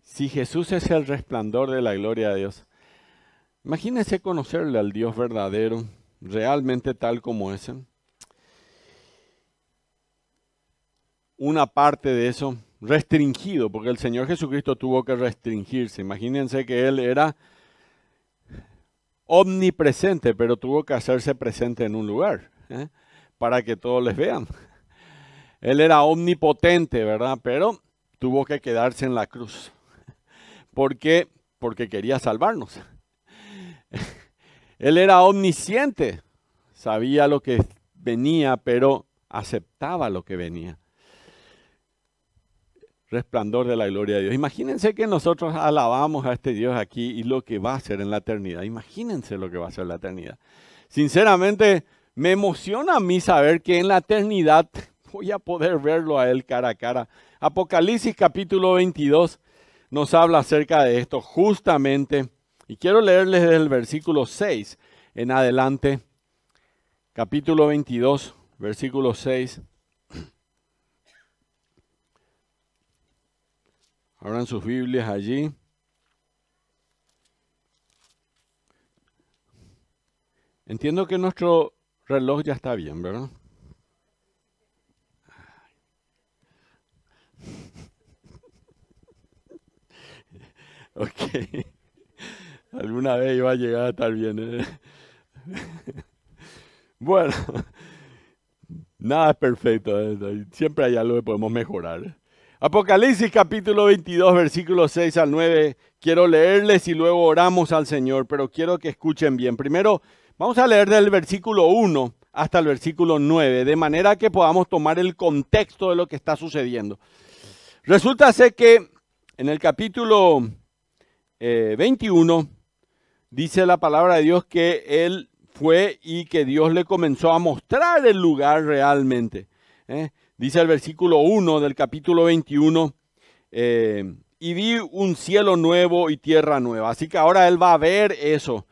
Si Jesús es el resplandor de la gloria de Dios, imagínense conocerle al Dios verdadero, realmente tal como es. Una parte de eso restringido, porque el Señor Jesucristo tuvo que restringirse. Imagínense que Él era omnipresente, pero tuvo que hacerse presente en un lugar, para que todos les vean. Él era omnipotente, ¿verdad? Pero tuvo que quedarse en la cruz. ¿Por qué? Porque quería salvarnos. Él era omnisciente, sabía lo que venía, pero aceptaba lo que venía. Resplandor de la gloria de Dios. Imagínense que nosotros alabamos a este Dios aquí y lo que va a hacer en la eternidad. Imagínense lo que va a hacer en la eternidad. Sinceramente, me emociona a mí saber que en la eternidad voy a poder verlo a Él cara a cara. Apocalipsis capítulo 22 nos habla acerca de esto justamente. Y quiero leerles desde el versículo 6 en adelante. Capítulo 22, versículo 6. Abran sus Biblias allí. Entiendo que nuestro reloj ya está bien, ¿verdad? Ok. Alguna vez iba a llegar a estar bien. Bueno, nada es perfecto. Siempre hay algo que podemos mejorar. Apocalipsis capítulo 22, versículos 6 al 9. Quiero leerles y luego oramos al Señor, pero quiero que escuchen bien. Primero, vamos a leer del versículo 1 hasta el versículo 9, de manera que podamos tomar el contexto de lo que está sucediendo. Resulta ser que en el capítulo 21 dice la palabra de Dios que él fue y que Dios le comenzó a mostrar el lugar realmente. Dice el versículo 1 del capítulo 21, y vi un cielo nuevo y tierra nueva. Así que ahora él va a ver eso.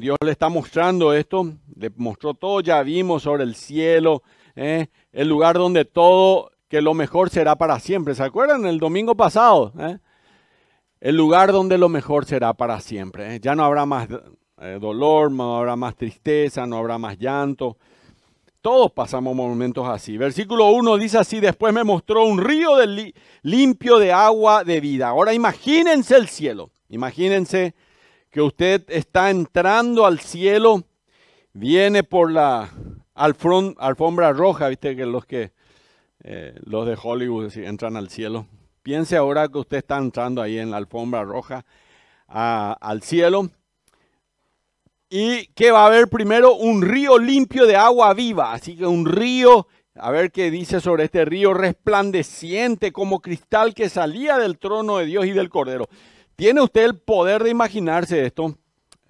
Dios le está mostrando esto, le mostró todo, ya vimos sobre el cielo, el lugar donde todo, que lo mejor será para siempre. ¿Se acuerdan? El domingo pasado, el lugar donde lo mejor será para siempre. Ya no habrá más dolor, no habrá más tristeza, no habrá más llanto. Todos pasamos momentos así. Versículo 1 dice así: después me mostró un río limpio de agua de vida. Ahora imagínense el cielo. Imagínense que usted está entrando al cielo, viene por la alfombra roja, viste que los de Hollywood entran al cielo. Piense ahora que usted está entrando ahí en la alfombra roja al cielo. Y que va a haber primero un río limpio de agua viva. Así que un río, a ver qué dice sobre este río, resplandeciente como cristal que salía del trono de Dios y del Cordero. ¿Tiene usted el poder de imaginarse esto?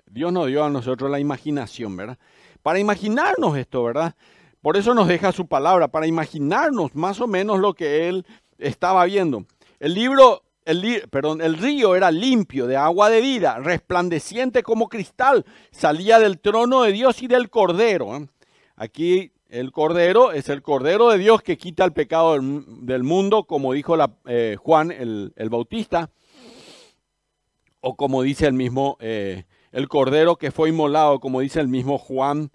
Dios nos dio a nosotros la imaginación, ¿verdad? Para imaginarnos esto, ¿verdad? Por eso nos deja su palabra, para imaginarnos más o menos lo que él estaba viendo. El río era limpio, de agua de vida, resplandeciente como cristal, salía del trono de Dios y del Cordero. Aquí el Cordero es el Cordero de Dios que quita el pecado del mundo, como dijo Juan el Bautista, o como dice el mismo, el Cordero que fue inmolado, como dice el mismo Juan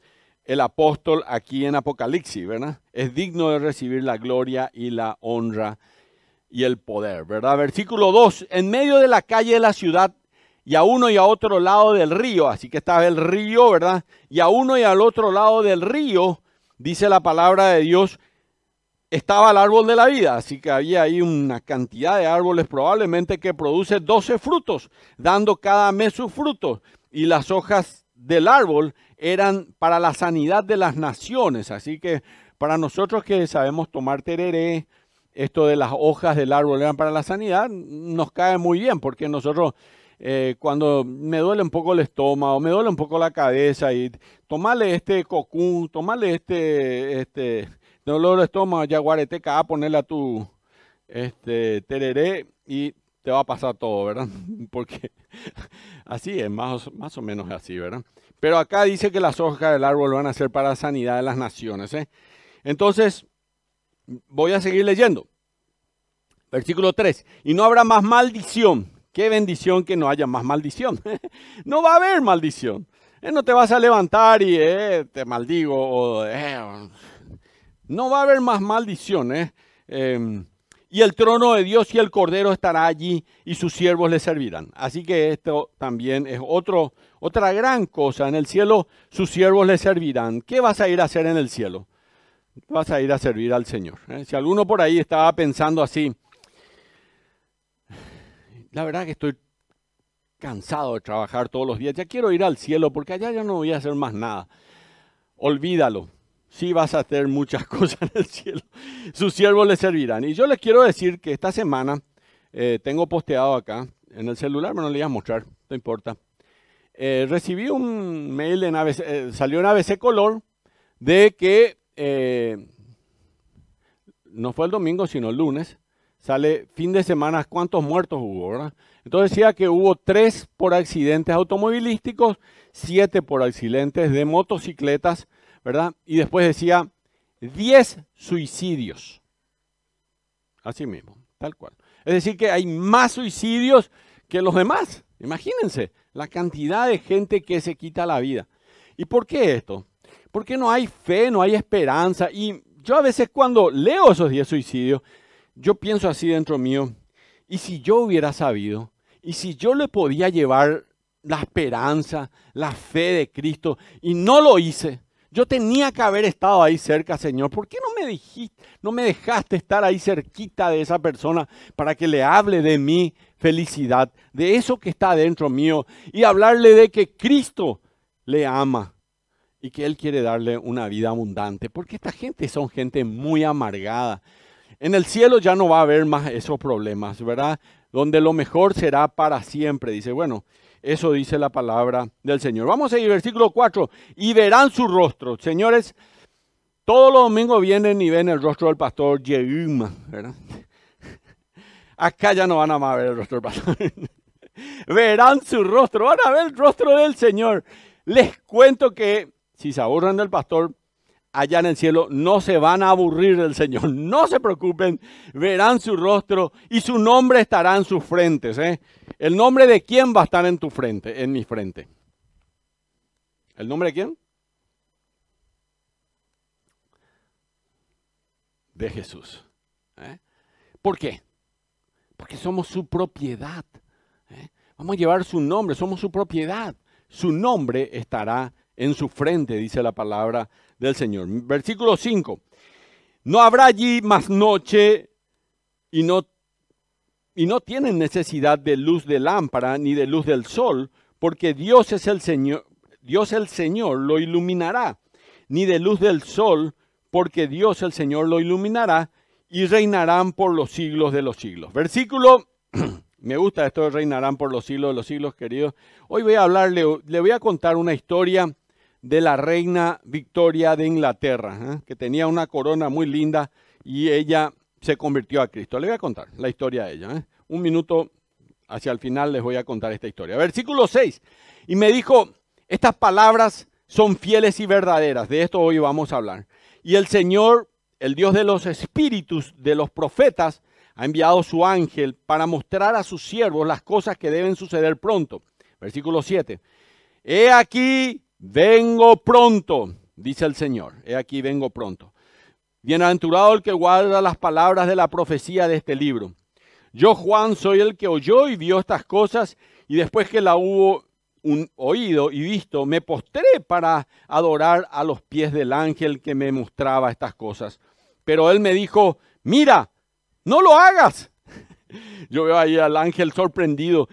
el apóstol aquí en Apocalipsis, ¿verdad? Es digno de recibir la gloria y la honra y el poder, ¿verdad? Versículo 2, en medio de la calle de la ciudad y a uno y a otro lado del río, así que estaba el río, ¿verdad? Y a uno y al otro lado del río, dice la palabra de Dios, estaba el árbol de la vida, así que había ahí una cantidad de árboles probablemente que produce 12 frutos, dando cada mes sus frutos, y las hojas del árbol eran para la sanidad de las naciones, así que para nosotros que sabemos tomar tereré, esto de las hojas del árbol eran para la sanidad, nos cae muy bien, porque nosotros cuando me duele un poco el estómago, me duele un poco la cabeza, y tomarle este cocún, tomarle este dolor de estómago, yaguareteca, ponerle a tu tereré y te va a pasar todo, ¿verdad? Porque así es, más o menos así, ¿verdad? Pero acá dice que las hojas del árbol van a ser para la sanidad de las naciones, ¿eh? Entonces, voy a seguir leyendo. Versículo 3. Y no habrá más maldición. Qué bendición que no haya más maldición. No va a haber maldición. No te vas a levantar y te maldigo. No va a haber más maldición. Y el trono de Dios y el Cordero estará allí y sus siervos le servirán. Así que esto también es otra gran cosa. En el cielo sus siervos le servirán. ¿Qué vas a ir a hacer en el cielo? Vas a ir a servir al Señor. Si alguno por ahí estaba pensando así, la verdad que estoy cansado de trabajar todos los días, ya quiero ir al cielo porque allá ya no voy a hacer más nada. Olvídalo. Sí vas a hacer muchas cosas en el cielo. Sus siervos le servirán. Y yo les quiero decir que esta semana tengo posteado acá en el celular, pero no le voy a mostrar, no importa. Recibí un mail en ABC, salió en ABC Color de que no fue el domingo, sino el lunes. Sale fin de semana, ¿cuántos muertos hubo, verdad? Entonces decía que hubo 3 por accidentes automovilísticos, 7 por accidentes de motocicletas, ¿verdad? Y después decía 10 suicidios. Así mismo, tal cual. Es decir, que hay más suicidios que los demás. Imagínense la cantidad de gente que se quita la vida. ¿Y por qué esto? Porque no hay fe, no hay esperanza. Y yo a veces cuando leo esos 10 suicidios, yo pienso así dentro mío, ¿y si yo hubiera sabido? ¿Y si yo le podía llevar la esperanza, la fe de Cristo y no lo hice? Yo tenía que haber estado ahí cerca, Señor. ¿Por qué no me dejaste estar ahí cerquita de esa persona para que le hable de mi felicidad, de eso que está dentro mío y hablarle de que Cristo le ama y que Él quiere darle una vida abundante? Porque esta gente son gente muy amargada. En el cielo ya no va a haber más esos problemas, ¿verdad? Donde lo mejor será para siempre. Dice, bueno, eso dice la palabra del Señor. Vamos a ir, versículo 4. Y verán su rostro. Señores, todos los domingos vienen y ven el rostro del pastor Yeuma, ¿verdad? Acá ya no van a ver el rostro del pastor. Verán su rostro, van a ver el rostro del Señor. Les cuento que si se aburren del pastor, allá en el cielo no se van a aburrir del Señor. No se preocupen, verán su rostro y su nombre estará en sus frentes. ¿El nombre de quién va a estar en tu frente, en mi frente? ¿El nombre de quién? De Jesús. ¿Por qué? Porque somos su propiedad. Vamos a llevar su nombre, somos su propiedad. Su nombre estará en su frente, dice la palabra del Señor. Versículo 5. No habrá allí más noche y no tienen necesidad de luz de lámpara ni de luz del sol, porque Dios es el Señor, Dios el Señor lo iluminará, ni de luz del sol, porque Dios el Señor lo iluminará, y reinarán por los siglos de los siglos. Versículo, me gusta esto de reinarán por los siglos de los siglos, queridos. Hoy voy a hablarle, le voy a contar una historia de la reina Victoria de Inglaterra, que tenía una corona muy linda y ella se convirtió a Cristo. Le voy a contar la historia de ella. Un minuto hacia el final les voy a contar esta historia. Versículo 6. Y me dijo, estas palabras son fieles y verdaderas. De esto hoy vamos a hablar. Y el Señor, el Dios de los espíritus de los profetas, ha enviado su ángel para mostrar a sus siervos las cosas que deben suceder pronto. Versículo 7. He aquí, vengo pronto, dice el Señor. He aquí, vengo pronto. Bienaventurado el que guarda las palabras de la profecía de este libro. Yo, Juan, soy el que oyó y vio estas cosas, y después que la hubo oído y visto, me postré para adorar a los pies del ángel que me mostraba estas cosas. Pero él me dijo, mira, no lo hagas. Yo veo ahí al ángel sorprendido.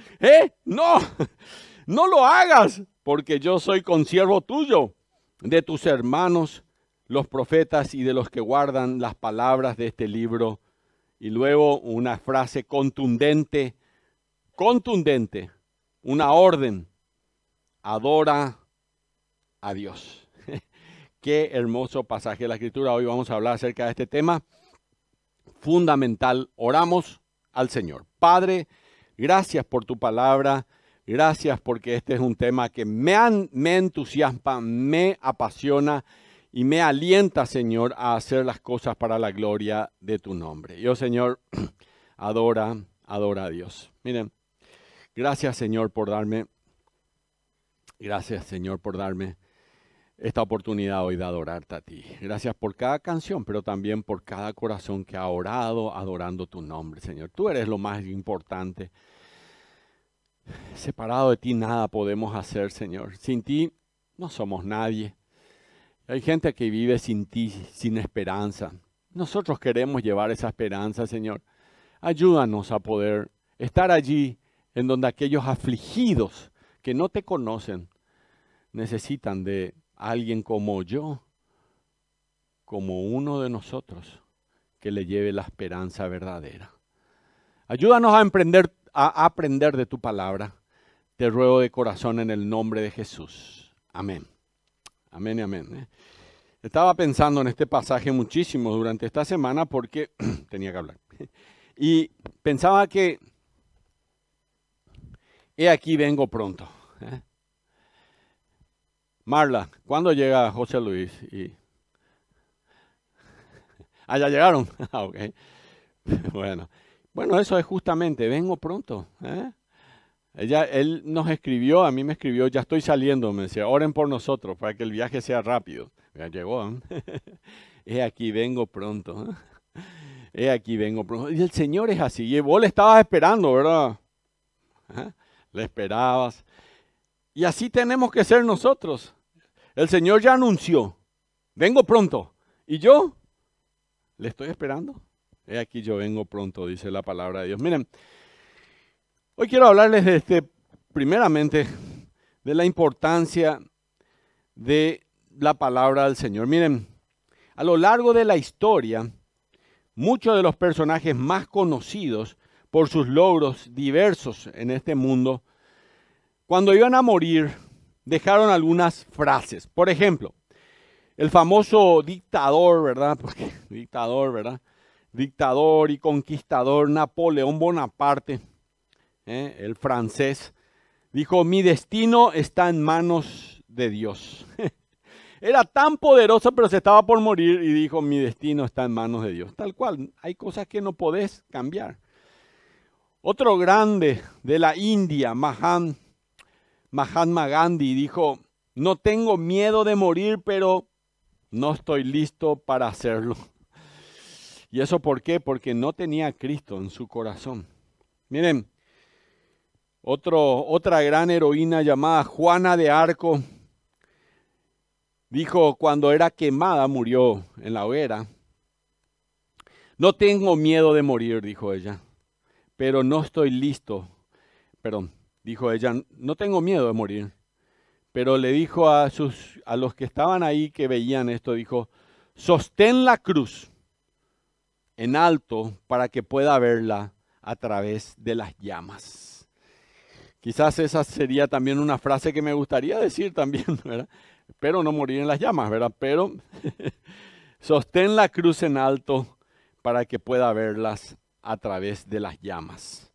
No lo hagas, porque yo soy consiervo tuyo, de tus hermanos, los profetas y de los que guardan las palabras de este libro. Y luego una frase contundente, una orden. Adora a Dios. Qué hermoso pasaje de la Escritura. Hoy vamos a hablar acerca de este tema fundamental. Oramos al Señor. Padre, gracias por tu palabra. Gracias porque este es un tema que me entusiasma, me apasiona y me alienta, Señor, a hacer las cosas para la gloria de tu nombre. Yo, Señor, adora a Dios. Miren, Gracias, Señor, por darme esta oportunidad hoy de adorarte a ti. Gracias por cada canción, pero también por cada corazón que ha orado adorando tu nombre, Señor. Tú eres lo más importante. Separado de ti nada podemos hacer, Señor. Sin ti no somos nadie. Hay gente que vive sin ti, sin esperanza. Nosotros queremos llevar esa esperanza, Señor. Ayúdanos a poder estar allí en donde aquellos afligidos que no te conocen necesitan de alguien como yo, como uno de nosotros, que le lleve la esperanza verdadera. Ayúdanos a aprender de tu palabra. Te ruego de corazón en el nombre de Jesús. Amén. Amén y amén. Estaba pensando en este pasaje muchísimo durante esta semana porque tenía que hablar. Y pensaba que he aquí vengo pronto. Marla, ¿cuándo llega José Luis? Ya llegaron. Okay. Bueno, eso es justamente, vengo pronto. Él nos escribió, a mí me escribió, ya estoy saliendo, me decía, oren por nosotros para que el viaje sea rápido. Ya llegó. He aquí, vengo pronto. He aquí, vengo pronto. Y el Señor es así. Y vos le estabas esperando, ¿verdad? Le esperabas. Y así tenemos que ser nosotros. El Señor ya anunció, vengo pronto. ¿Y yo? ¿Le estoy esperando? He aquí, yo vengo pronto, dice la palabra de Dios. Miren, hoy quiero hablarles primeramente, de la importancia de la palabra del Señor. Miren, a lo largo de la historia, muchos de los personajes más conocidos por sus logros diversos en este mundo, cuando iban a morir, dejaron algunas frases. Por ejemplo, el famoso dictador, ¿verdad? Dictador y conquistador Napoleón Bonaparte, el francés, dijo, mi destino está en manos de Dios. Era tan poderoso, pero se estaba por morir y dijo, mi destino está en manos de Dios. Tal cual, hay cosas que no podés cambiar. Otro grande de la India, Mahatma Gandhi, dijo, no tengo miedo de morir, pero no estoy listo para hacerlo. ¿Y eso por qué? Porque no tenía a Cristo en su corazón. Miren, otra gran heroína llamada Juana de Arco, dijo cuando era quemada, murió en la hoguera. No tengo miedo de morir, dijo ella, pero no estoy listo. Dijo ella, no tengo miedo de morir. Pero le dijo a los que estaban ahí que veían esto, dijo, sostén la cruz en alto para que pueda verla a través de las llamas. Quizás esa sería también una frase que me gustaría decir también, ¿verdad? Espero no morir en las llamas, ¿verdad? Pero sostén la cruz en alto para que pueda verlas a través de las llamas.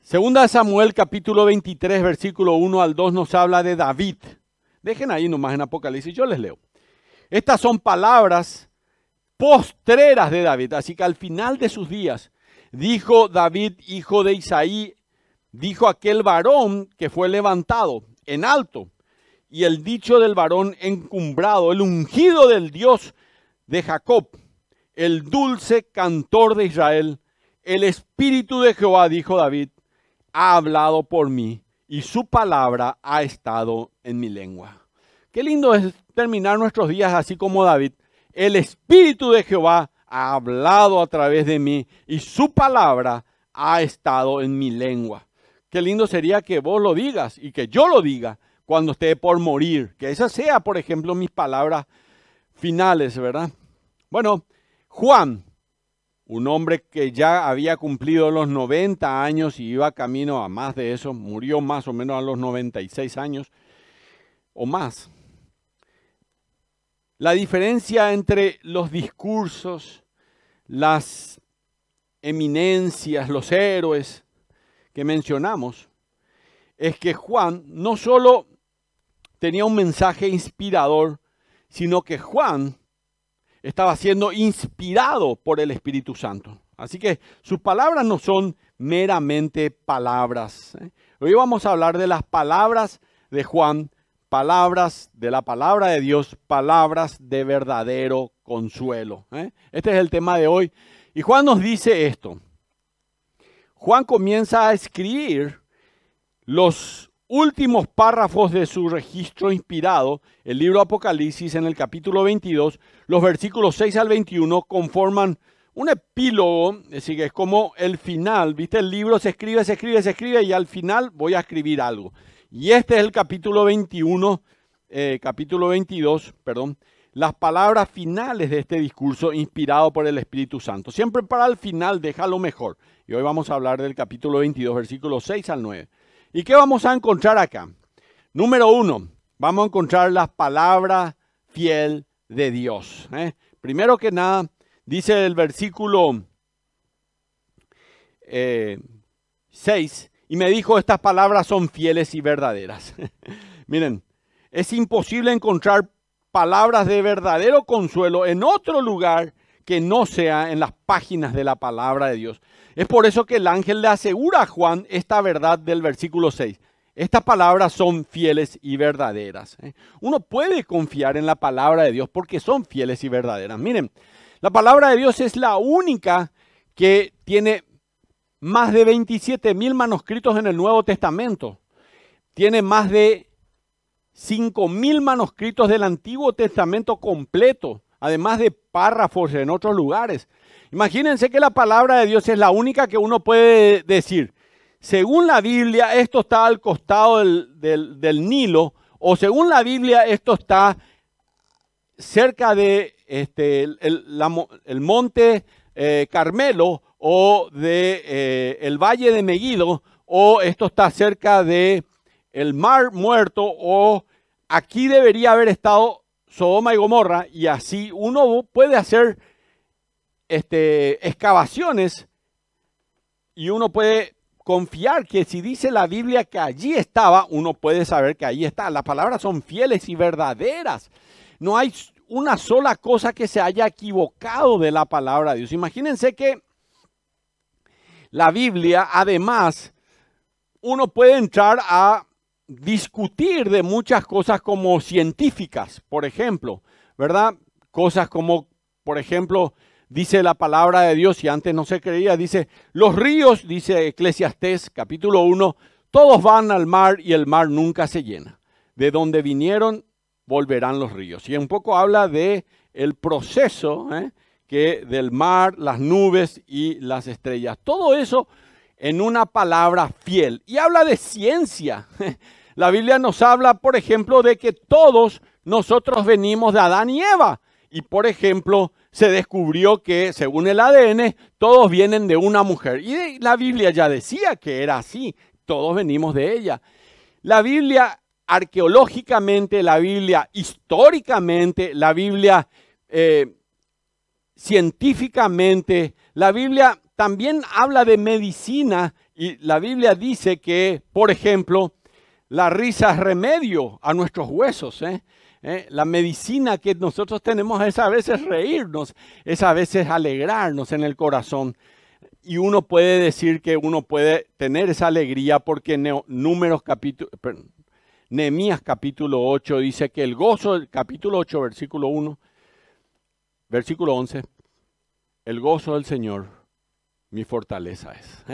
Segunda de Samuel, capítulo 23, versículo 1 al 2, nos habla de David. Dejen ahí nomás en Apocalipsis, yo les leo. Estas son palabras postreras de David. Así que al final de sus días, dijo David, hijo de Isaí, dijo aquel varón que fue levantado en alto, y el dicho del varón encumbrado, el ungido del Dios de Jacob, el dulce cantor de Israel, el Espíritu de Jehová, dijo David, ha hablado por mí y su palabra ha estado en mi lengua. Qué lindo es terminar nuestros días así como David. El Espíritu de Jehová ha hablado a través de mí y su palabra ha estado en mi lengua. Qué lindo sería que vos lo digas y que yo lo diga cuando esté por morir. Que esa sea, por ejemplo, mis palabras finales, ¿verdad? Bueno, Juan, un hombre que ya había cumplido los 90 años y iba camino a más de eso, murió más o menos a los 96 años o más. La diferencia entre los discursos, las eminencias, los héroes que mencionamos, es que Juan no solo tenía un mensaje inspirador, sino que Juan estaba siendo inspirado por el Espíritu Santo. Así que sus palabras no son meramente palabras. Hoy vamos a hablar de las palabras de Juan, palabras de la palabra de Dios, palabras de verdadero consuelo. Este es el tema de hoy. Y Juan nos dice esto. Juan comienza a escribir los últimos párrafos de su registro inspirado, el libro Apocalipsis, en el capítulo 22, los versículos 6 al 21 conforman un epílogo, es decir, que es como el final, ¿viste? El libro se escribe y al final voy a escribir algo. Y este es el capítulo 22, las palabras finales de este discurso inspirado por el Espíritu Santo. Siempre para el final deja lo mejor. Y hoy vamos a hablar del capítulo 22, versículos 6 al 9. ¿Y qué vamos a encontrar acá? Número 1, vamos a encontrar la palabra fiel de Dios. Primero que nada, dice el versículo 6, y me dijo, estas palabras son fieles y verdaderas. Miren, es imposible encontrar palabras de verdadero consuelo en otro lugar que no sea en las páginas de la palabra de Dios. Es por eso que el ángel le asegura a Juan esta verdad del versículo 6. Estas palabras son fieles y verdaderas. Uno puede confiar en la palabra de Dios porque son fieles y verdaderas. Miren, la palabra de Dios es la única que tiene más de 27,000 manuscritos en el Nuevo Testamento. Tiene más de 5,000 manuscritos del Antiguo Testamento completo, además de párrafos en otros lugares. Imagínense que la palabra de Dios es la única que uno puede decir. Según la Biblia, esto está al costado del Nilo, o según la Biblia, esto está cerca de el monte Carmelo, o de el valle de Megiddo, o esto está cerca de el mar muerto, o aquí debería haber estado Sodoma y Gomorra, y así uno puede hacer excavaciones y uno puede confiar que si dice la Biblia que allí estaba, uno puede saber que allí está. Las palabras son fieles y verdaderas. No hay una sola cosa que se haya equivocado de la palabra de Dios. Imagínense que la Biblia, además, uno puede entrar a discutir de muchas cosas como científicas, por ejemplo, ¿verdad? Cosas como, por ejemplo, dice la palabra de Dios, y antes no se creía, dice, los ríos, dice Eclesiastés, capítulo 1, todos van al mar y el mar nunca se llena. De donde vinieron, volverán los ríos. Y un poco habla de el proceso que del mar, las nubes y las estrellas. Todo eso en una palabra fiel. Y habla de ciencia. La Biblia nos habla, por ejemplo, de que todos nosotros venimos de Adán y Eva. Y, por ejemplo, se descubrió que, según el ADN, todos vienen de una mujer. Y la Biblia ya decía que era así. Todos venimos de ella. La Biblia arqueológicamente, la Biblia históricamente, la Biblia científicamente, la Biblia también habla de medicina, y la Biblia dice que, por ejemplo, la risa es remedio a nuestros huesos. La medicina que nosotros tenemos es a veces reírnos, es a veces alegrarnos en el corazón. Y uno puede decir que uno puede tener esa alegría porque Nehemías capítulo 8 dice que el gozo, capítulo 8, versículo 1, versículo 11, el gozo del Señor, mi fortaleza es.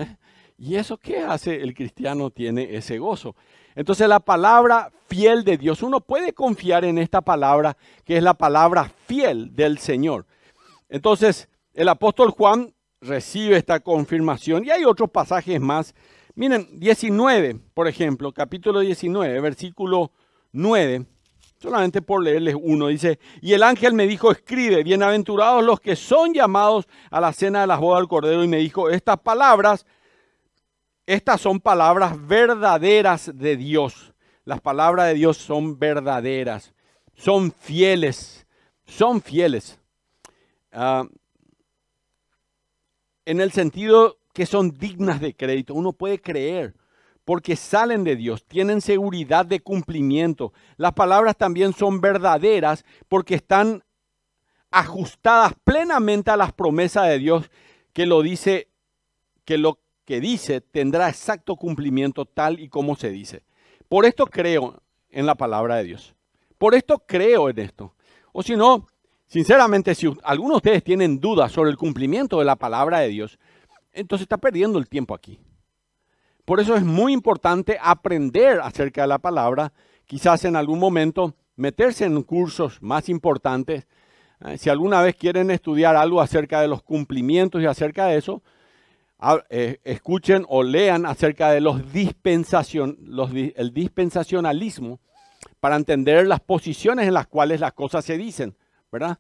¿Y eso qué hace? El cristiano tiene ese gozo. Entonces la palabra fiel de Dios, uno puede confiar en esta palabra que es la palabra fiel del Señor. Entonces el apóstol Juan recibe esta confirmación y hay otros pasajes más. Miren, 19, por ejemplo, capítulo 19, versículo 9, solamente por leerles uno, dice, y el ángel me dijo, escribe, bienaventurados los que son llamados a la cena de las bodas del Cordero, y me dijo, estas son palabras verdaderas de Dios. Las palabras de Dios son verdaderas, son fieles, son fieles. En el sentido que son dignas de crédito. Uno puede creer porque salen de Dios, tienen seguridad de cumplimiento. Las palabras también son verdaderas porque están ajustadas plenamente a las promesas de Dios que lo dice, que que dice tendrá exacto cumplimiento tal y como se dice. Por esto creo en la palabra de Dios. Por esto creo en esto. O si no, sinceramente, si algunos de ustedes tienen dudas sobre el cumplimiento de la palabra de Dios, entonces está perdiendo el tiempo aquí. Por eso es muy importante aprender acerca de la palabra, quizás en algún momento meterse en cursos más importantes. Si alguna vez quieren estudiar algo acerca de los cumplimientos y acerca de eso, escuchen o lean acerca de el dispensacionalismo para entender las posiciones en las cuales las cosas se dicen, ¿verdad?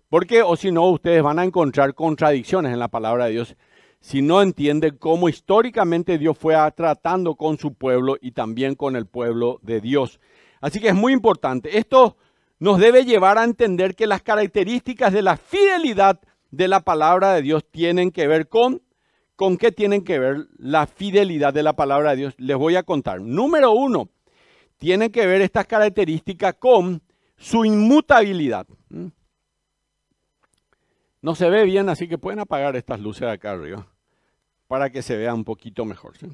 Porque o si no, ustedes van a encontrar contradicciones en la palabra de Dios si no entienden cómo históricamente Dios fue tratando con su pueblo y también con el pueblo de Dios. Así que es muy importante. Esto nos debe llevar a entender que las características de la fidelidad de la palabra de Dios tienen que ver ¿con qué tienen que ver la fidelidad de la palabra de Dios? Les voy a contar. Número 1, tiene que ver estas características con su inmutabilidad. No se ve bien, así que pueden apagar estas luces de acá arriba para que se vea un poquito mejor. ¿Sí?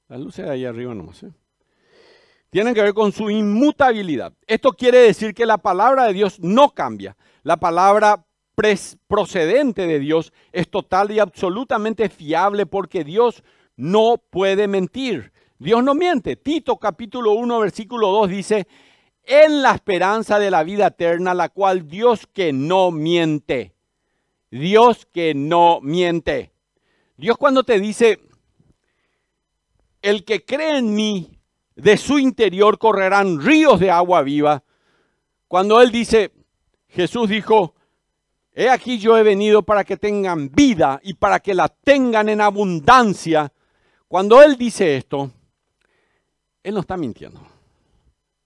Las luces de ahí arriba nomás. ¿Sí? Tienen que ver con su inmutabilidad. Esto quiere decir que la palabra de Dios no cambia. La palabra procedente de Dios es total y absolutamente fiable porque Dios no puede mentir. Dios no miente. Tito capítulo 1 versículo 2 dice, en la esperanza de la vida eterna, la cual Dios que no miente. Dios que no miente. Dios cuando te dice, el que cree en mí, de su interior correrán ríos de agua viva. Cuando Él dice, Jesús dijo, he aquí yo he venido para que tengan vida y para que la tengan en abundancia. Cuando Él dice esto, Él no está mintiendo.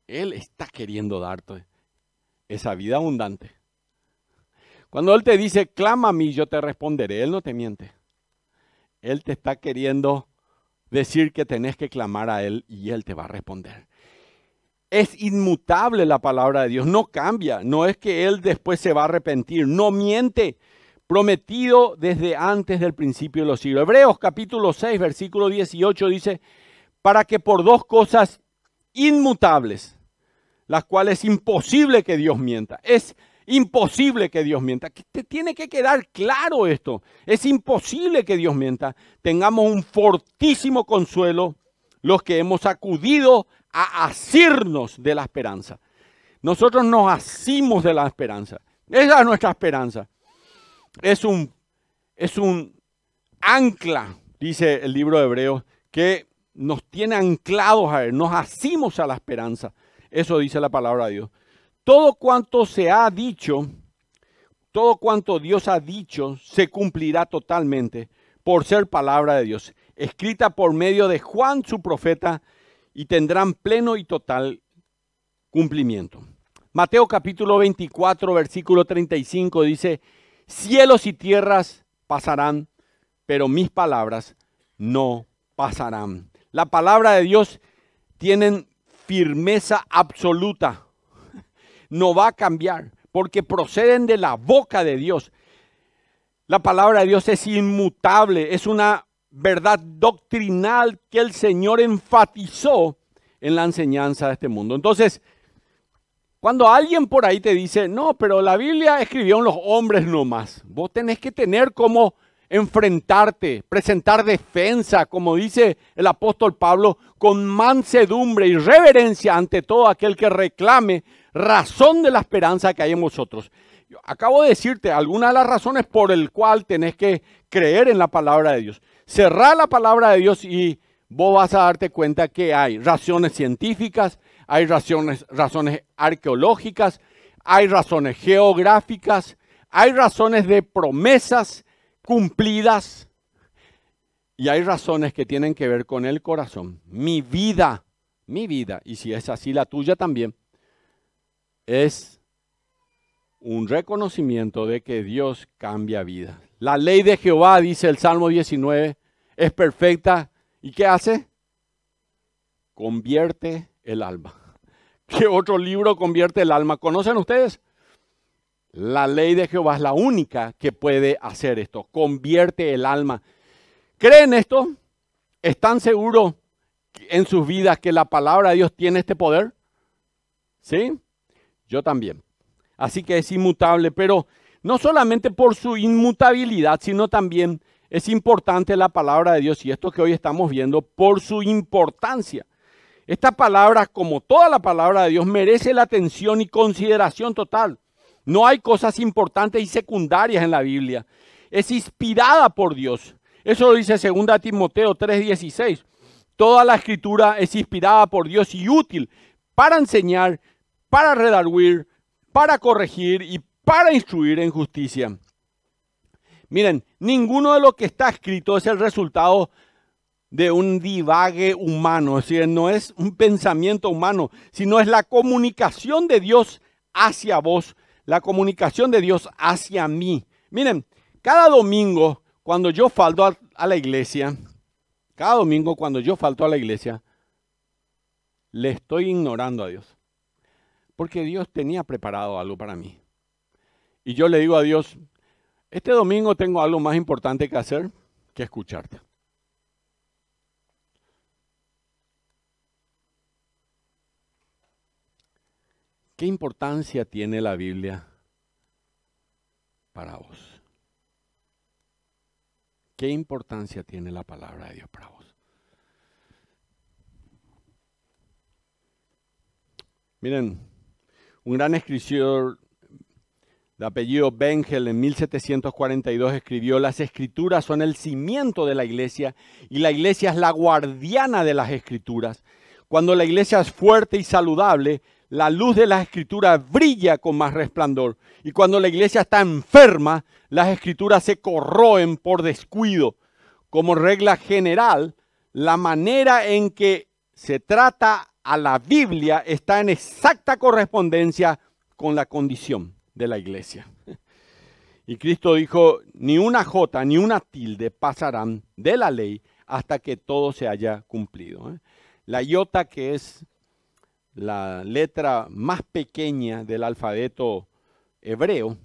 Él está queriendo darte esa vida abundante. Cuando Él te dice, clama a mí, yo te responderé, Él no te miente. Él te está queriendo decir que tenés que clamar a Él y Él te va a responder. Es inmutable la palabra de Dios, no cambia. No es que Él después se va a arrepentir, no miente. Prometido desde antes del principio de los siglos. Hebreos capítulo 6, versículo 18 dice, para que por dos cosas inmutables, las cuales es imposible que Dios mienta. Es imposible que Dios mienta. Te tiene que quedar claro esto. Es imposible que Dios mienta. Tengamos un fortísimo consuelo los que hemos acudido a asirnos de la esperanza. Nosotros nos asimos de la esperanza. Esa es nuestra esperanza. Es un ancla, dice el libro de Hebreos, que nos tiene anclados a Él. Nos asimos a la esperanza. Eso dice la palabra de Dios. Todo cuanto se ha dicho, todo cuanto Dios ha dicho, se cumplirá totalmente por ser palabra de Dios, escrita por medio de Juan su profeta, y tendrán pleno y total cumplimiento. Mateo capítulo 24, versículo 35 dice, cielos y tierras pasarán, pero mis palabras no pasarán. La palabra de Dios tiene firmeza absoluta. No va a cambiar porque proceden de la boca de Dios. La palabra de Dios es inmutable, es una verdad doctrinal que el Señor enfatizó en la enseñanza de este mundo. Entonces, cuando alguien por ahí te dice, no, pero la Biblia escribieron los hombres nomás, vos tenés que tener como enfrentarte, presentar defensa, como dice el apóstol Pablo, con mansedumbre y reverencia ante todo aquel que reclame razón de la esperanza que hay en vosotros. Yo acabo de decirte algunas de las razones por el cual tenés que creer en la palabra de Dios. Cerrá la palabra de Dios y vos vas a darte cuenta que hay razones científicas, hay razones arqueológicas, hay razones geográficas, hay razones de promesas cumplidas y hay razones que tienen que ver con el corazón. Mi vida, y si es así la tuya también, es un reconocimiento de que Dios cambia vidas. La ley de Jehová, dice el Salmo 19, es perfecta. ¿Y qué hace? Convierte el alma. ¿Qué otro libro convierte el alma? ¿Conocen ustedes? La ley de Jehová es la única que puede hacer esto. Convierte el alma. ¿Creen esto? ¿Están seguros en sus vidas que la palabra de Dios tiene este poder? ¿Sí? Yo también. Así que es inmutable, pero no solamente por su inmutabilidad, sino también es importante la palabra de Dios, y esto que hoy estamos viendo, por su importancia. Esta palabra, como toda la palabra de Dios, merece la atención y consideración total. No hay cosas importantes y secundarias en la Biblia. Es inspirada por Dios. Eso lo dice 2 Timoteo 3:16. Toda la escritura es inspirada por Dios y útil para enseñar, para redarguir, para corregir y para instruir en justicia. Miren, ninguno de lo que está escrito es el resultado de un divague humano, es decir, no es un pensamiento humano, sino es la comunicación de Dios hacia vos, la comunicación de Dios hacia mí. Miren, cada domingo cuando yo falto a la iglesia, le estoy ignorando a Dios, porque Dios tenía preparado algo para mí. Y yo le digo a Dios, este domingo tengo algo más importante que hacer que escucharte. ¿Qué importancia tiene la Biblia para vos? ¿Qué importancia tiene la palabra de Dios para vos? Miren, un gran escritor de apellido Bengel en 1742 escribió: las escrituras son el cimiento de la iglesia y la iglesia es la guardiana de las escrituras. Cuando la iglesia es fuerte y saludable, la luz de las escrituras brilla con más resplandor. Y cuando la iglesia está enferma, las escrituras se corroen por descuido. Como regla general, la manera en que se trata a la Biblia está en exacta correspondencia con la condición de la iglesia. Y Cristo dijo, ni una jota ni una tilde pasarán de la ley hasta que todo se haya cumplido. La iota, que es la letra más pequeña del alfabeto hebreo,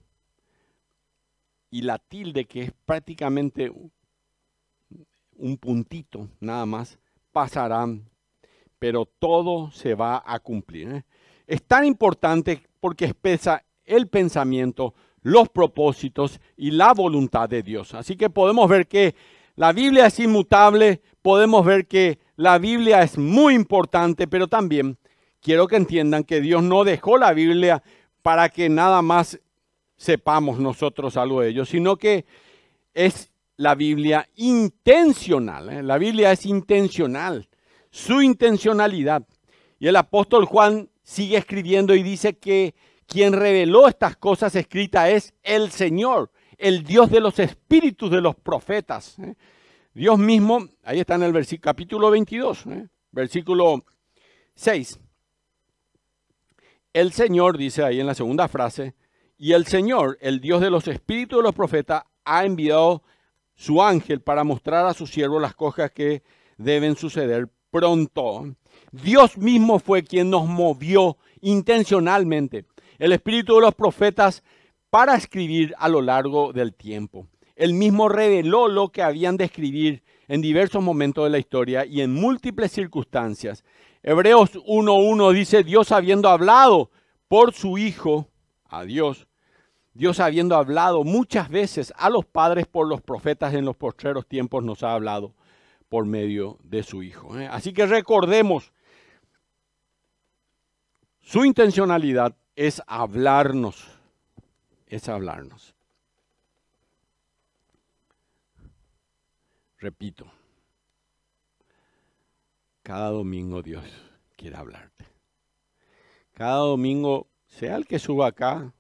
y la tilde, que es prácticamente un puntito nada más, pasarán, pero todo se va a cumplir. Es tan importante porque expresa el pensamiento, los propósitos y la voluntad de Dios. Así que podemos ver que la Biblia es inmutable, podemos ver que la Biblia es muy importante, pero también quiero que entiendan que Dios no dejó la Biblia para que nada más sepamos nosotros algo de ello, sino que es la Biblia intencional. La Biblia es intencional, su intencionalidad. Y el apóstol Juan sigue escribiendo y dice que quien reveló estas cosas escritas es el Señor, el Dios de los espíritus de los profetas. Dios mismo, ahí está en el capítulo 22, versículo 6. El Señor, dice ahí en la segunda frase, y el Señor, el Dios de los espíritus de los profetas, ha enviado su ángel para mostrar a sus siervos las cosas que deben suceder pronto. Dios mismo fue quien nos movió intencionalmente el espíritu de los profetas para escribir a lo largo del tiempo. Él mismo reveló lo que habían de escribir en diversos momentos de la historia y en múltiples circunstancias. Hebreos 1:1 dice, Dios habiendo hablado por su Hijo, a Dios habiendo hablado muchas veces a los padres por los profetas en los postreros tiempos, nos ha hablado por medio de su Hijo. Así que recordemos, su intencionalidad es hablarnos, Repito, cada domingo Dios quiere hablarte. Cada domingo, sea el que suba acá,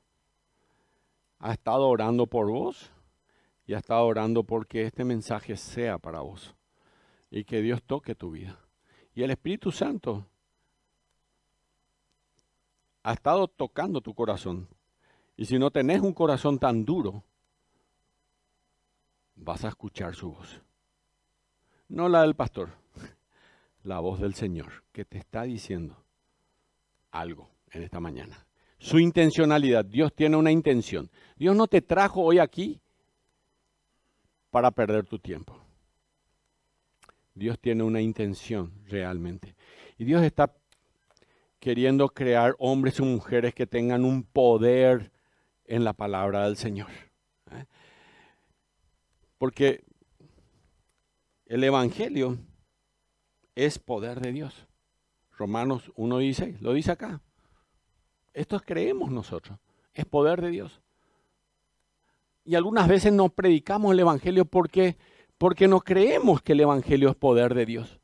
ha estado orando por vos y ha estado orando porque este mensaje sea para vos y que Dios toque tu vida. Y el Espíritu Santo ha estado tocando tu corazón. Y si no tenés un corazón tan duro, vas a escuchar su voz. No la del pastor, la voz del Señor que te está diciendo algo en esta mañana. Su intencionalidad, Dios tiene una intención. Dios no te trajo hoy aquí para perder tu tiempo. Dios tiene una intención realmente. Y Dios está queriendo crear hombres y mujeres que tengan un poder en la palabra del Señor. Porque el Evangelio es poder de Dios. Romanos 1:16, lo dice acá. Esto creemos nosotros, es poder de Dios. Y algunas veces no predicamos el Evangelio porque no creemos que el Evangelio es poder de Dios.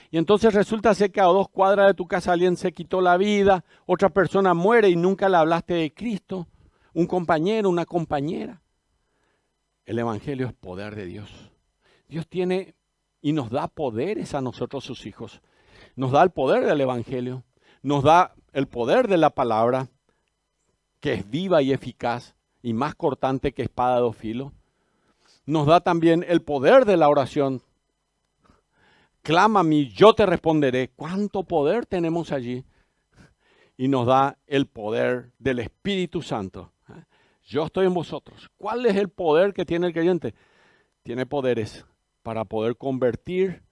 Y entonces resulta ser que a 2 cuadras de tu casa alguien se quitó la vida, otra persona muere y nunca le hablaste de Cristo, un compañero, una compañera. El Evangelio es poder de Dios. Dios tiene y nos da poderes a nosotros sus hijos. Nos da el poder del Evangelio, nos da el poder de la palabra, que es viva y eficaz y más cortante que espada de 2 filos. Nos da también el poder de la oración. Clama a mí, yo te responderé. ¿Cuánto poder tenemos allí? Y nos da el poder del Espíritu Santo. Yo estoy en vosotros. ¿Cuál es el poder que tiene el creyente? Tiene poderes para poder convertir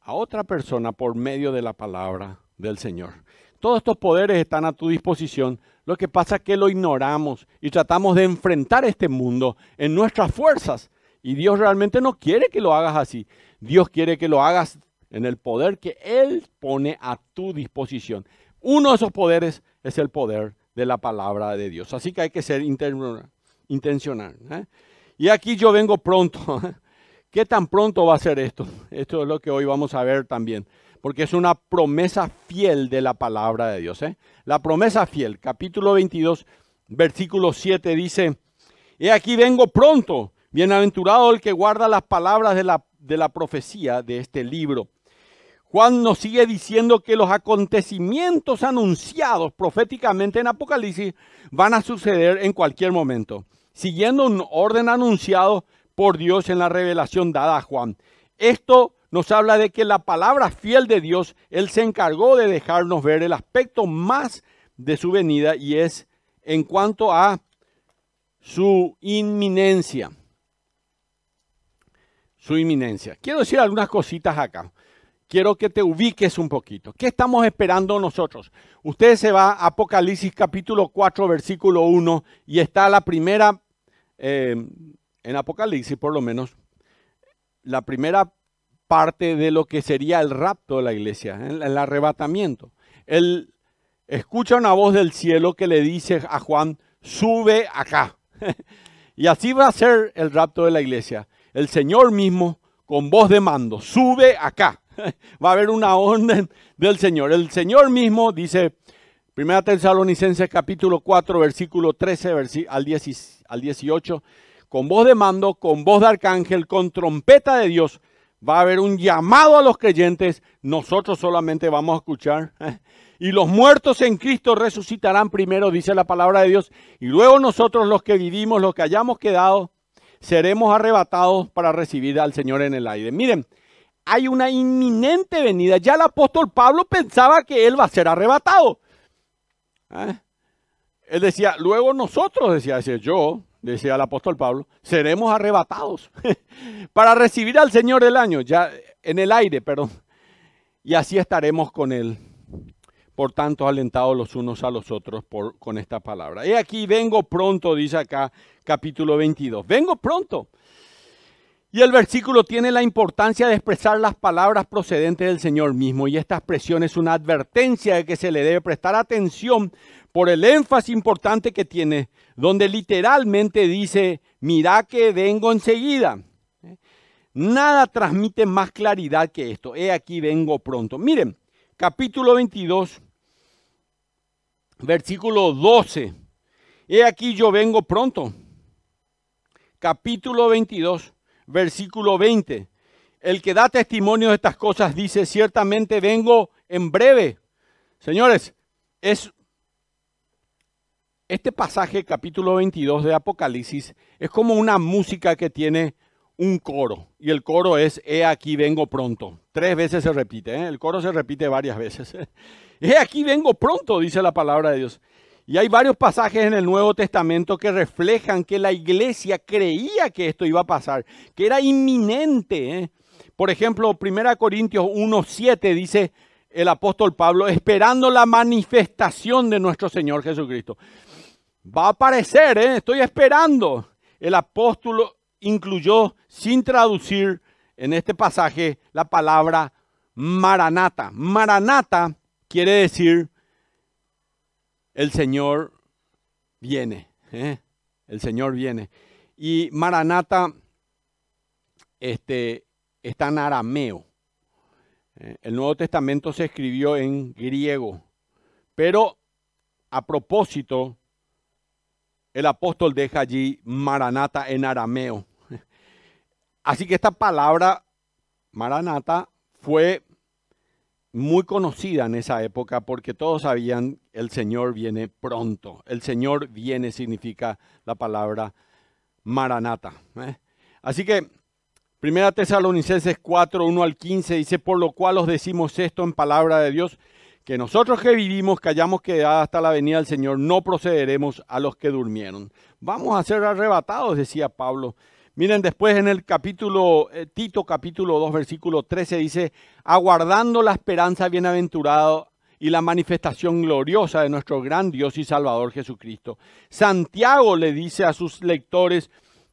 a otra persona por medio de la palabra del Señor. Todos estos poderes están a tu disposición. Lo que pasa es que lo ignoramos y tratamos de enfrentar este mundo en nuestras fuerzas. Y Dios realmente no quiere que lo hagas así. Dios quiere que lo hagas en el poder que Él pone a tu disposición. Uno de esos poderes es el poder de la palabra de Dios. Así que hay que ser intencional. Y aquí yo vengo pronto. ¿Qué tan pronto va a ser esto? Esto es lo que hoy vamos a ver también. Porque es una promesa fiel de la palabra de Dios. La promesa fiel, capítulo 22, versículo 7 dice: He aquí vengo pronto, bienaventurado el que guarda las palabras de la profecía de este libro. Juan nos sigue diciendo que los acontecimientos anunciados proféticamente en Apocalipsis van a suceder en cualquier momento, siguiendo un orden anunciado por Dios en la revelación dada a Juan. Esto nos habla de que la palabra fiel de Dios, Él se encargó de dejarnos ver el aspecto más de su venida, y es en cuanto a su inminencia. Su inminencia. Quiero decir algunas cositas acá. Quiero que te ubiques un poquito. ¿Qué estamos esperando nosotros? Usted se va a Apocalipsis capítulo 4, versículo 1, y está la primera, en Apocalipsis por lo menos, la primera parte de lo que sería el rapto de la iglesia, el arrebatamiento. Él escucha una voz del cielo que le dice a Juan: sube acá. Y así va a ser el rapto de la iglesia. El Señor mismo, con voz de mando, sube acá. Va a haber una orden del Señor. El Señor mismo, dice 1 Tesalonicenses capítulo 4, versículo 13 al 18, con voz de mando, con voz de arcángel, con trompeta de Dios, va a haber un llamado a los creyentes. Nosotros solamente vamos a escuchar. Y los muertos en Cristo resucitarán primero, dice la palabra de Dios. Y luego nosotros, los que vivimos, los que hayamos quedado, seremos arrebatados para recibir al Señor en el aire. Miren, hay una inminente venida. Ya el apóstol Pablo pensaba que él va a ser arrebatado. Él decía, luego nosotros, decía el apóstol Pablo, seremos arrebatados para recibir al Señor del año, ya en el aire, perdón. Y así estaremos con Él. Por tanto, alentados los unos a los otros con esta palabra. He aquí, vengo pronto, dice acá, capítulo 22. Vengo pronto. Y el versículo tiene la importancia de expresar las palabras procedentes del Señor mismo. Y esta expresión es una advertencia de que se le debe prestar atención por el énfasis importante que tiene, donde literalmente dice, mira que vengo enseguida. Nada transmite más claridad que esto. He aquí vengo pronto. Miren, capítulo 22, versículo 12. He aquí yo vengo pronto. Capítulo 22. Versículo 20, el que da testimonio de estas cosas dice, ciertamente vengo en breve. Señores, este pasaje, capítulo 22 de Apocalipsis, es como una música que tiene un coro. Y el coro es, he aquí vengo pronto. 3 veces se repite, el coro se repite varias veces. He aquí vengo pronto, dice la palabra de Dios. Y hay varios pasajes en el Nuevo Testamento que reflejan que la iglesia creía que esto iba a pasar, que era inminente. Por ejemplo, 1 Corintios 1:7 dice el apóstol Pablo, esperando la manifestación de nuestro Señor Jesucristo. Va a aparecer, estoy esperando. El apóstol incluyó, sin traducir en este pasaje, la palabra Maranata. Maranata quiere decir el Señor viene. El Señor viene. Y Maranata está en arameo. El Nuevo Testamento se escribió en griego. Pero a propósito, el apóstol deja allí Maranata en arameo. Así que esta palabra Maranata fue muy conocida en esa época porque todos sabían el Señor viene pronto. El Señor viene significa la palabra Maranata. Así que 1 Tesalonicenses 4, 1 al 15 dice, por lo cual os decimos esto en palabra de Dios, que nosotros que vivimos, que hayamos quedado hasta la venida del Señor, no procederemos a los que durmieron. Vamos a ser arrebatados, decía Pablo. Miren, después en el capítulo, Tito capítulo 2, versículo 13 dice, aguardando la esperanza bienaventurada y la manifestación gloriosa de nuestro gran Dios y Salvador Jesucristo. Santiago le dice a sus lectores,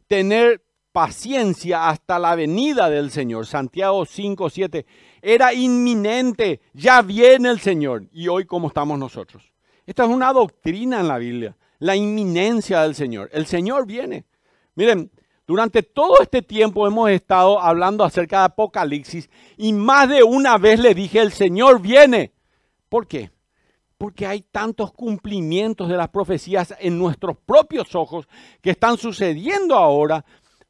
tener paciencia hasta la venida del Señor. Santiago 5, 7, era inminente, ya viene el Señor. Y hoy, ¿cómo estamos nosotros? Esta es una doctrina en la Biblia, la inminencia del Señor. El Señor viene. Miren, durante todo este tiempo hemos estado hablando acerca de Apocalipsis y más de una vez le dije, el Señor viene. ¿Por qué? Porque hay tantos cumplimientos de las profecías en nuestros propios ojos que están sucediendo ahora.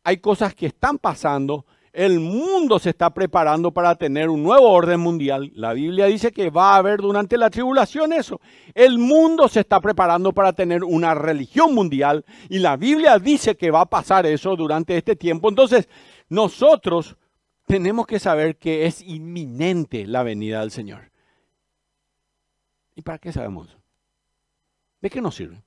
Hay cosas que están pasando. El mundo se está preparando para tener un nuevo orden mundial. La Biblia dice que va a haber durante la tribulación eso. El mundo se está preparando para tener una religión mundial. Y la Biblia dice que va a pasar eso durante este tiempo. Entonces, nosotros tenemos que saber que es inminente la venida del Señor. ¿Y para qué sabemos? ¿De qué nos sirve?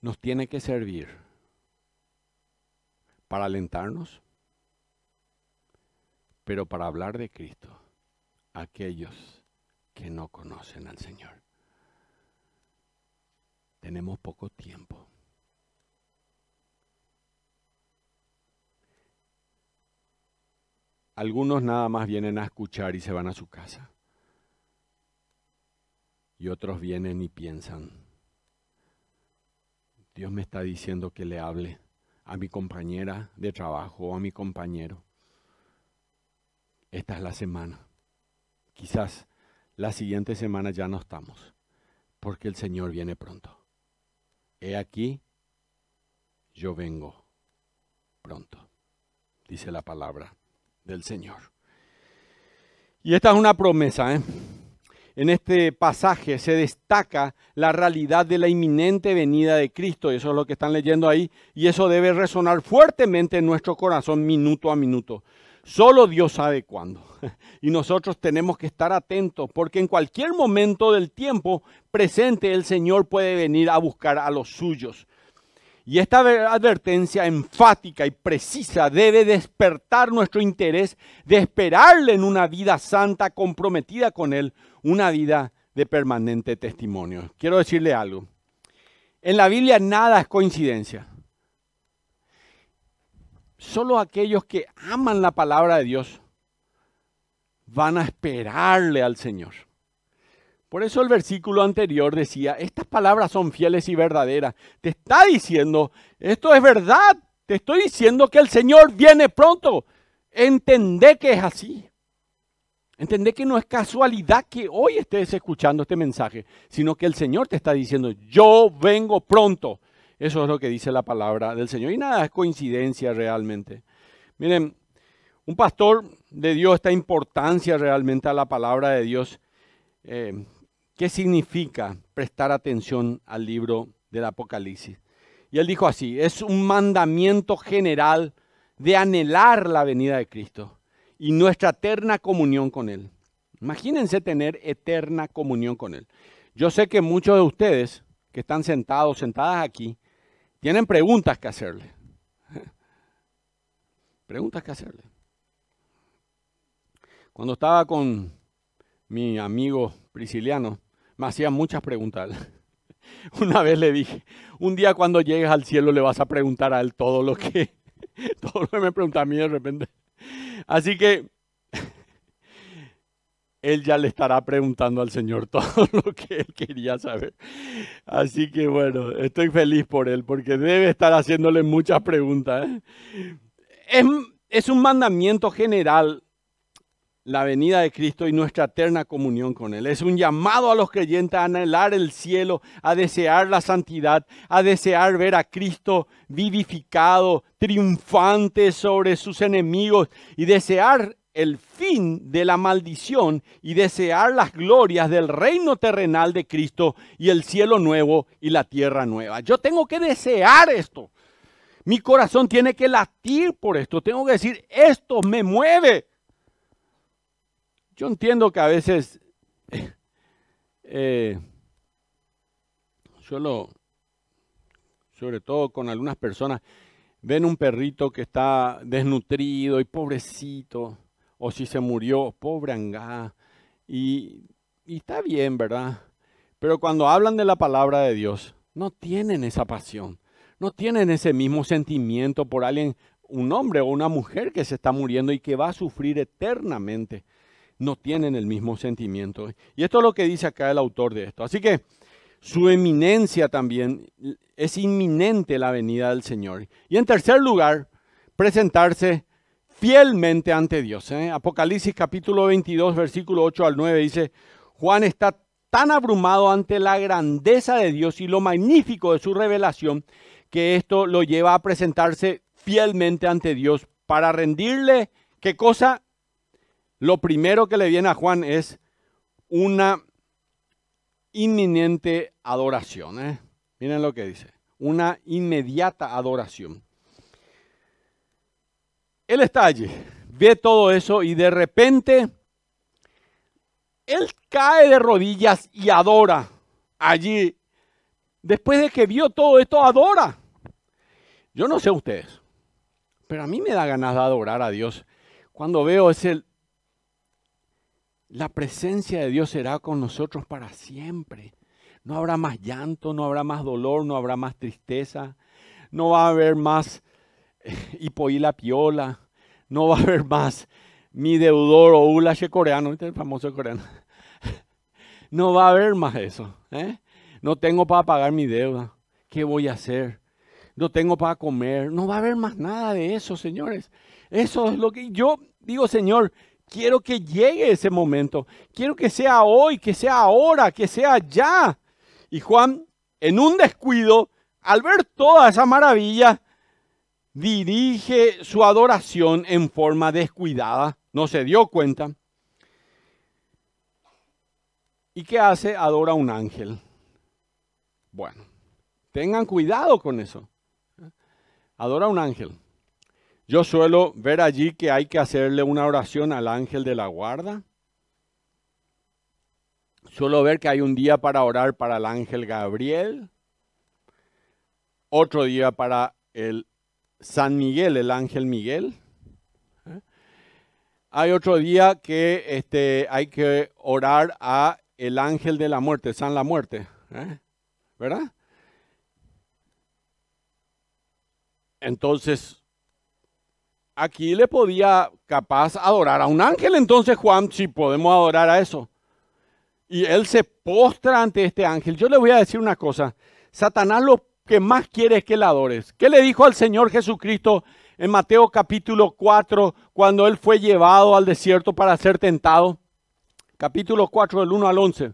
Nos tiene que servir para alentarnos, pero para hablar de Cristo a aquellos que no conocen al Señor. Tenemos poco tiempo. Algunos nada más vienen a escuchar y se van a su casa. Y otros vienen y piensan, Dios me está diciendo que le hable a mi compañera de trabajo o a mi compañero. Esta es la semana. Quizás la siguiente semana ya no estamos, porque el Señor viene pronto. He aquí, yo vengo pronto, dice la palabra del Señor. Y esta es una promesa, En este pasaje se destaca la realidad de la inminente venida de Cristo. Eso es lo que están leyendo ahí. Y eso debe resonar fuertemente en nuestro corazón minuto a minuto. Solo Dios sabe cuándo. Y nosotros tenemos que estar atentos porque en cualquier momento del tiempo presente el Señor puede venir a buscar a los suyos. Y esta advertencia enfática y precisa debe despertar nuestro interés de esperarle en una vida santa comprometida con Él, una vida de permanente testimonio. Quiero decirle algo. En la Biblia nada es coincidencia. Solo aquellos que aman la palabra de Dios van a esperarle al Señor. Por eso el versículo anterior decía, estas palabras son fieles y verdaderas. Te está diciendo, esto es verdad. Te estoy diciendo que el Señor viene pronto. Entendé que es así. Entendé que no es casualidad que hoy estés escuchando este mensaje, sino que el Señor te está diciendo, yo vengo pronto. Eso es lo que dice la palabra del Señor. Y nada es coincidencia realmente. Miren, un pastor le dio esta importancia realmente a la palabra de Dios. ¿Qué significa prestar atención al libro del Apocalipsis? Y él dijo así, es un mandamiento general de anhelar la venida de Cristo y nuestra eterna comunión con Él. Imagínense tener eterna comunión con Él. Yo sé que muchos de ustedes que están sentados, sentadas aquí, tienen preguntas que hacerle. Preguntas que hacerle. Cuando estaba con mi amigo Prisciliano, me hacía muchas preguntas. Una vez le dije, un día cuando llegues al cielo le vas a preguntar a él todo lo que me pregunta a mí de repente. Así que él ya le estará preguntando al Señor todo lo que él quería saber. Así que bueno, estoy feliz por él porque debe estar haciéndole muchas preguntas. Es un mandamiento general la venida de Cristo y nuestra eterna comunión con Él. Es un llamado a los creyentes a anhelar el cielo, a desear la santidad, a desear ver a Cristo vivificado, triunfante sobre sus enemigos y desear el fin de la maldición y desear las glorias del reino terrenal de Cristo y el cielo nuevo y la tierra nueva. Yo tengo que desear esto. Mi corazón tiene que latir por esto. Tengo que decir, esto me mueve. Yo entiendo que a veces, sobre todo con algunas personas, ven un perrito que está desnutrido y pobrecito, o si se murió, pobre angá, y está bien, ¿verdad? Pero cuando hablan de la palabra de Dios, no tienen esa pasión, no tienen ese mismo sentimiento por alguien, un hombre o una mujer que se está muriendo y que va a sufrir eternamente. No tienen el mismo sentimiento. Y esto es lo que dice acá el autor de esto. Así que su eminencia también, es inminente la venida del Señor. Y en tercer lugar, presentarse fielmente ante Dios. Apocalipsis capítulo 22, versículo 8 al 9 dice, Juan está tan abrumado ante la grandeza de Dios y lo magnífico de su revelación, que esto lo lleva a presentarse fielmente ante Dios para rendirle, ¿qué cosa? Lo primero que le viene a Juan es una inminente adoración. Miren lo que dice, una inmediata adoración. Él está allí, ve todo eso y de repente él cae de rodillas y adora allí. Después de que vio todo esto, adora. Yo no sé ustedes, pero a mí me da ganas de adorar a Dios cuando veo la presencia de Dios será con nosotros para siempre. No habrá más llanto, no habrá más dolor, no habrá más tristeza, no va a haber más hipoíla piola, no va a haber más mi deudor o ulache coreano, este es el famoso coreano. No va a haber más eso. No tengo para pagar mi deuda. ¿Qué voy a hacer? No tengo para comer. No va a haber más nada de eso, señores. Eso es lo que yo digo, Señor. Quiero que llegue ese momento. Quiero que sea hoy, que sea ahora, que sea ya. Y Juan, en un descuido, al ver toda esa maravilla, dirige su adoración en forma descuidada. No se dio cuenta. ¿Y qué hace? Adora a un ángel. Bueno, tengan cuidado con eso. Adora a un ángel. Yo suelo ver allí que hay que hacerle una oración al ángel de la guarda. Suelo ver que hay un día para orar para el ángel Gabriel. Otro día para el San Miguel, el ángel Miguel. Hay otro día que hay que orar a el ángel de la muerte, San la Muerte. ¿Verdad? Entonces, aquí le podía capaz adorar a un ángel, entonces Juan, si podemos adorar a eso. Y él se postra ante este ángel. Yo le voy a decir una cosa, Satanás lo que más quiere es que le adores. ¿Qué le dijo al Señor Jesucristo en Mateo capítulo 4 cuando él fue llevado al desierto para ser tentado? Capítulo 4 del 1 al 11.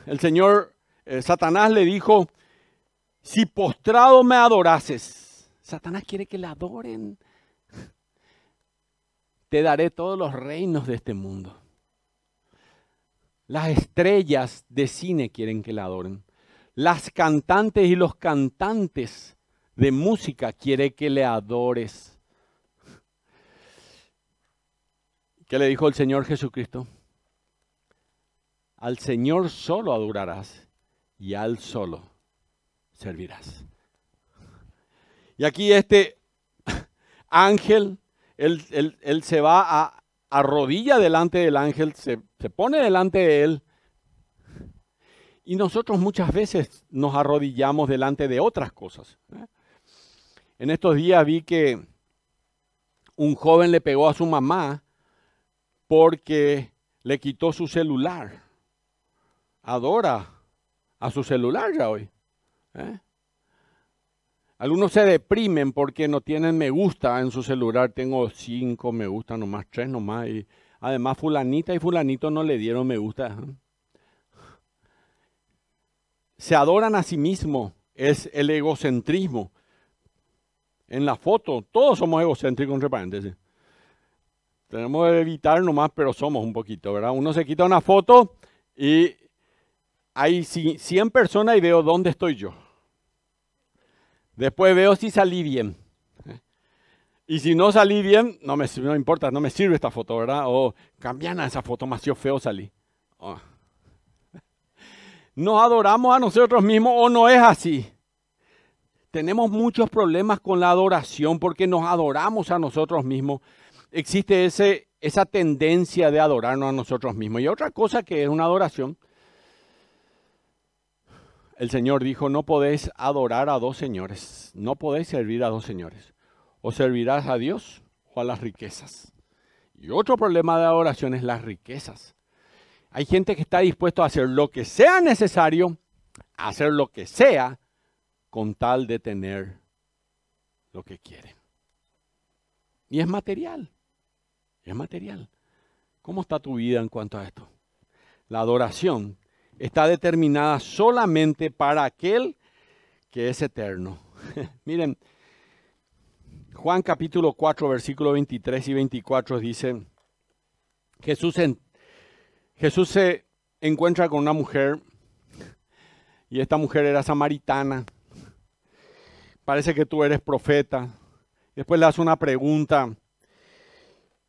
El Señor, Satanás le dijo, si postrado me adorases. Satanás quiere que le adoren. Te daré todos los reinos de este mundo. Las estrellas de cine quieren que le adoren. Las cantantes y los cantantes de música quieren que le adores. ¿Qué le dijo el Señor Jesucristo? Al Señor solo adorarás y a Él solo servirás. Y aquí este ángel, él se va a arrodilla delante del ángel, se pone delante de él. Y nosotros muchas veces nos arrodillamos delante de otras cosas. En estos días vi que un joven le pegó a su mamá porque le quitó su celular. Adora a su celular ya hoy. Algunos se deprimen porque no tienen me gusta en su celular. Tengo 5 me gusta nomás, 3 nomás. Y además fulanita y fulanito no le dieron me gusta. Se adoran a sí mismos. Es el egocentrismo. En la foto, todos somos egocéntricos, entre paréntesis. Tenemos que evitar nomás, pero somos un poquito, ¿verdad? Uno se quita una foto y hay 100 personas y veo dónde estoy yo. Después veo si salí bien. Y si no salí bien, no me importa, no me sirve esta foto, ¿verdad? O cambian a esa foto, más feo salí. Oh. Nos adoramos a nosotros mismos o no es así. Tenemos muchos problemas con la adoración porque nos adoramos a nosotros mismos. Existe esa tendencia de adorarnos a nosotros mismos. Y otra cosa que es una adoración, el Señor dijo, no podéis adorar a 2 señores, no podéis servir a 2 señores. O servirás a Dios o a las riquezas. Y otro problema de adoración es las riquezas. Hay gente que está dispuesto a hacer lo que sea necesario, a hacer lo que sea, con tal de tener lo que quieren. Y es material. Es material. ¿Cómo está tu vida en cuanto a esto? La adoración está determinada solamente para aquel que es eterno. Miren, Juan capítulo 4, versículos 23 y 24 dice, Jesús se encuentra con una mujer y esta mujer era samaritana. Parece que tú eres profeta. Después le hace una pregunta.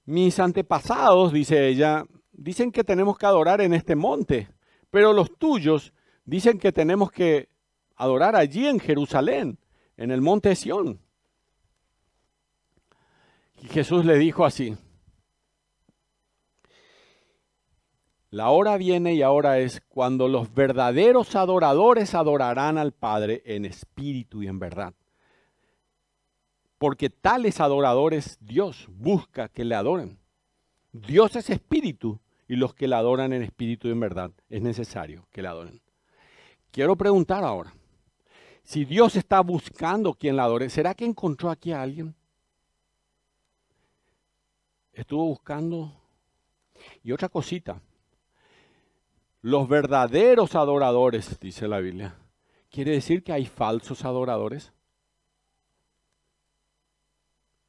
Mis antepasados, dice ella, dicen que tenemos que adorar en este monte, pero los tuyos dicen que tenemos que adorar allí en Jerusalén, en el monte Sión. Y Jesús le dijo así, la hora viene y ahora es cuando los verdaderos adoradores adorarán al Padre en espíritu y en verdad. Porque tales adoradores Dios busca que le adoren. Dios es espíritu y los que le adoran en espíritu y en verdad es necesario que le adoren. Quiero preguntar ahora, si Dios está buscando quien le adore, ¿será que encontró aquí a alguien? Estuvo buscando. Y otra cosita, los verdaderos adoradores, dice la Biblia, ¿quiere decir que hay falsos adoradores?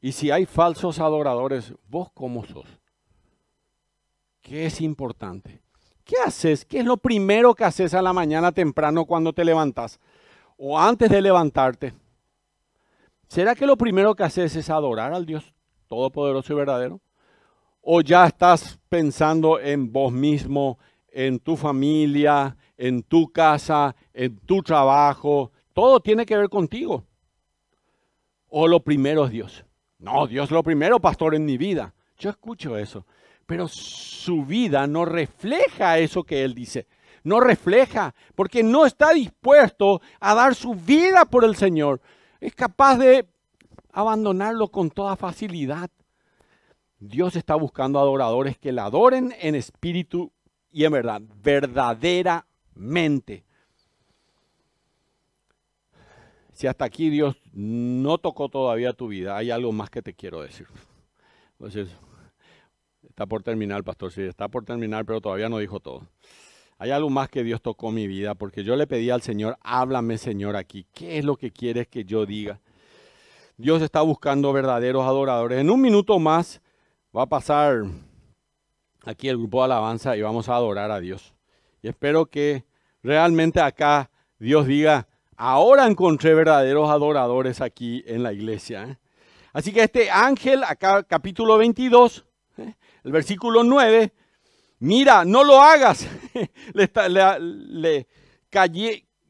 Y si hay falsos adoradores, ¿vos cómo sos? ¿Qué es importante? ¿Qué haces? ¿Qué es lo primero que haces a la mañana temprano cuando te levantas? O antes de levantarte. ¿Será que lo primero que haces es adorar al Dios Todopoderoso y verdadero? ¿O ya estás pensando en vos mismo, en tu familia, en tu casa, en tu trabajo? Todo tiene que ver contigo. ¿O lo primero es Dios? No, Dios lo primero, pastor, en mi vida. Yo escucho eso. Pero su vida no refleja eso que él dice. No refleja, porque no está dispuesto a dar su vida por el Señor. Es capaz de abandonarlo con toda facilidad. Dios está buscando adoradores que le adoren en espíritu y en verdad, verdaderamente. Si hasta aquí Dios no tocó todavía tu vida, hay algo más que te quiero decir. Entonces, está por terminar, pastor, sí, está por terminar, pero todavía no dijo todo. Hay algo más que Dios tocó mi vida, porque yo le pedí al Señor, háblame, Señor, aquí. ¿Qué es lo que quieres que yo diga? Dios está buscando verdaderos adoradores. En un minuto más va a pasar aquí el grupo de alabanza y vamos a adorar a Dios. Y espero que realmente acá Dios diga, ahora encontré verdaderos adoradores aquí en la iglesia. Así que este ángel, acá capítulo 22, el versículo 9, mira, no lo hagas.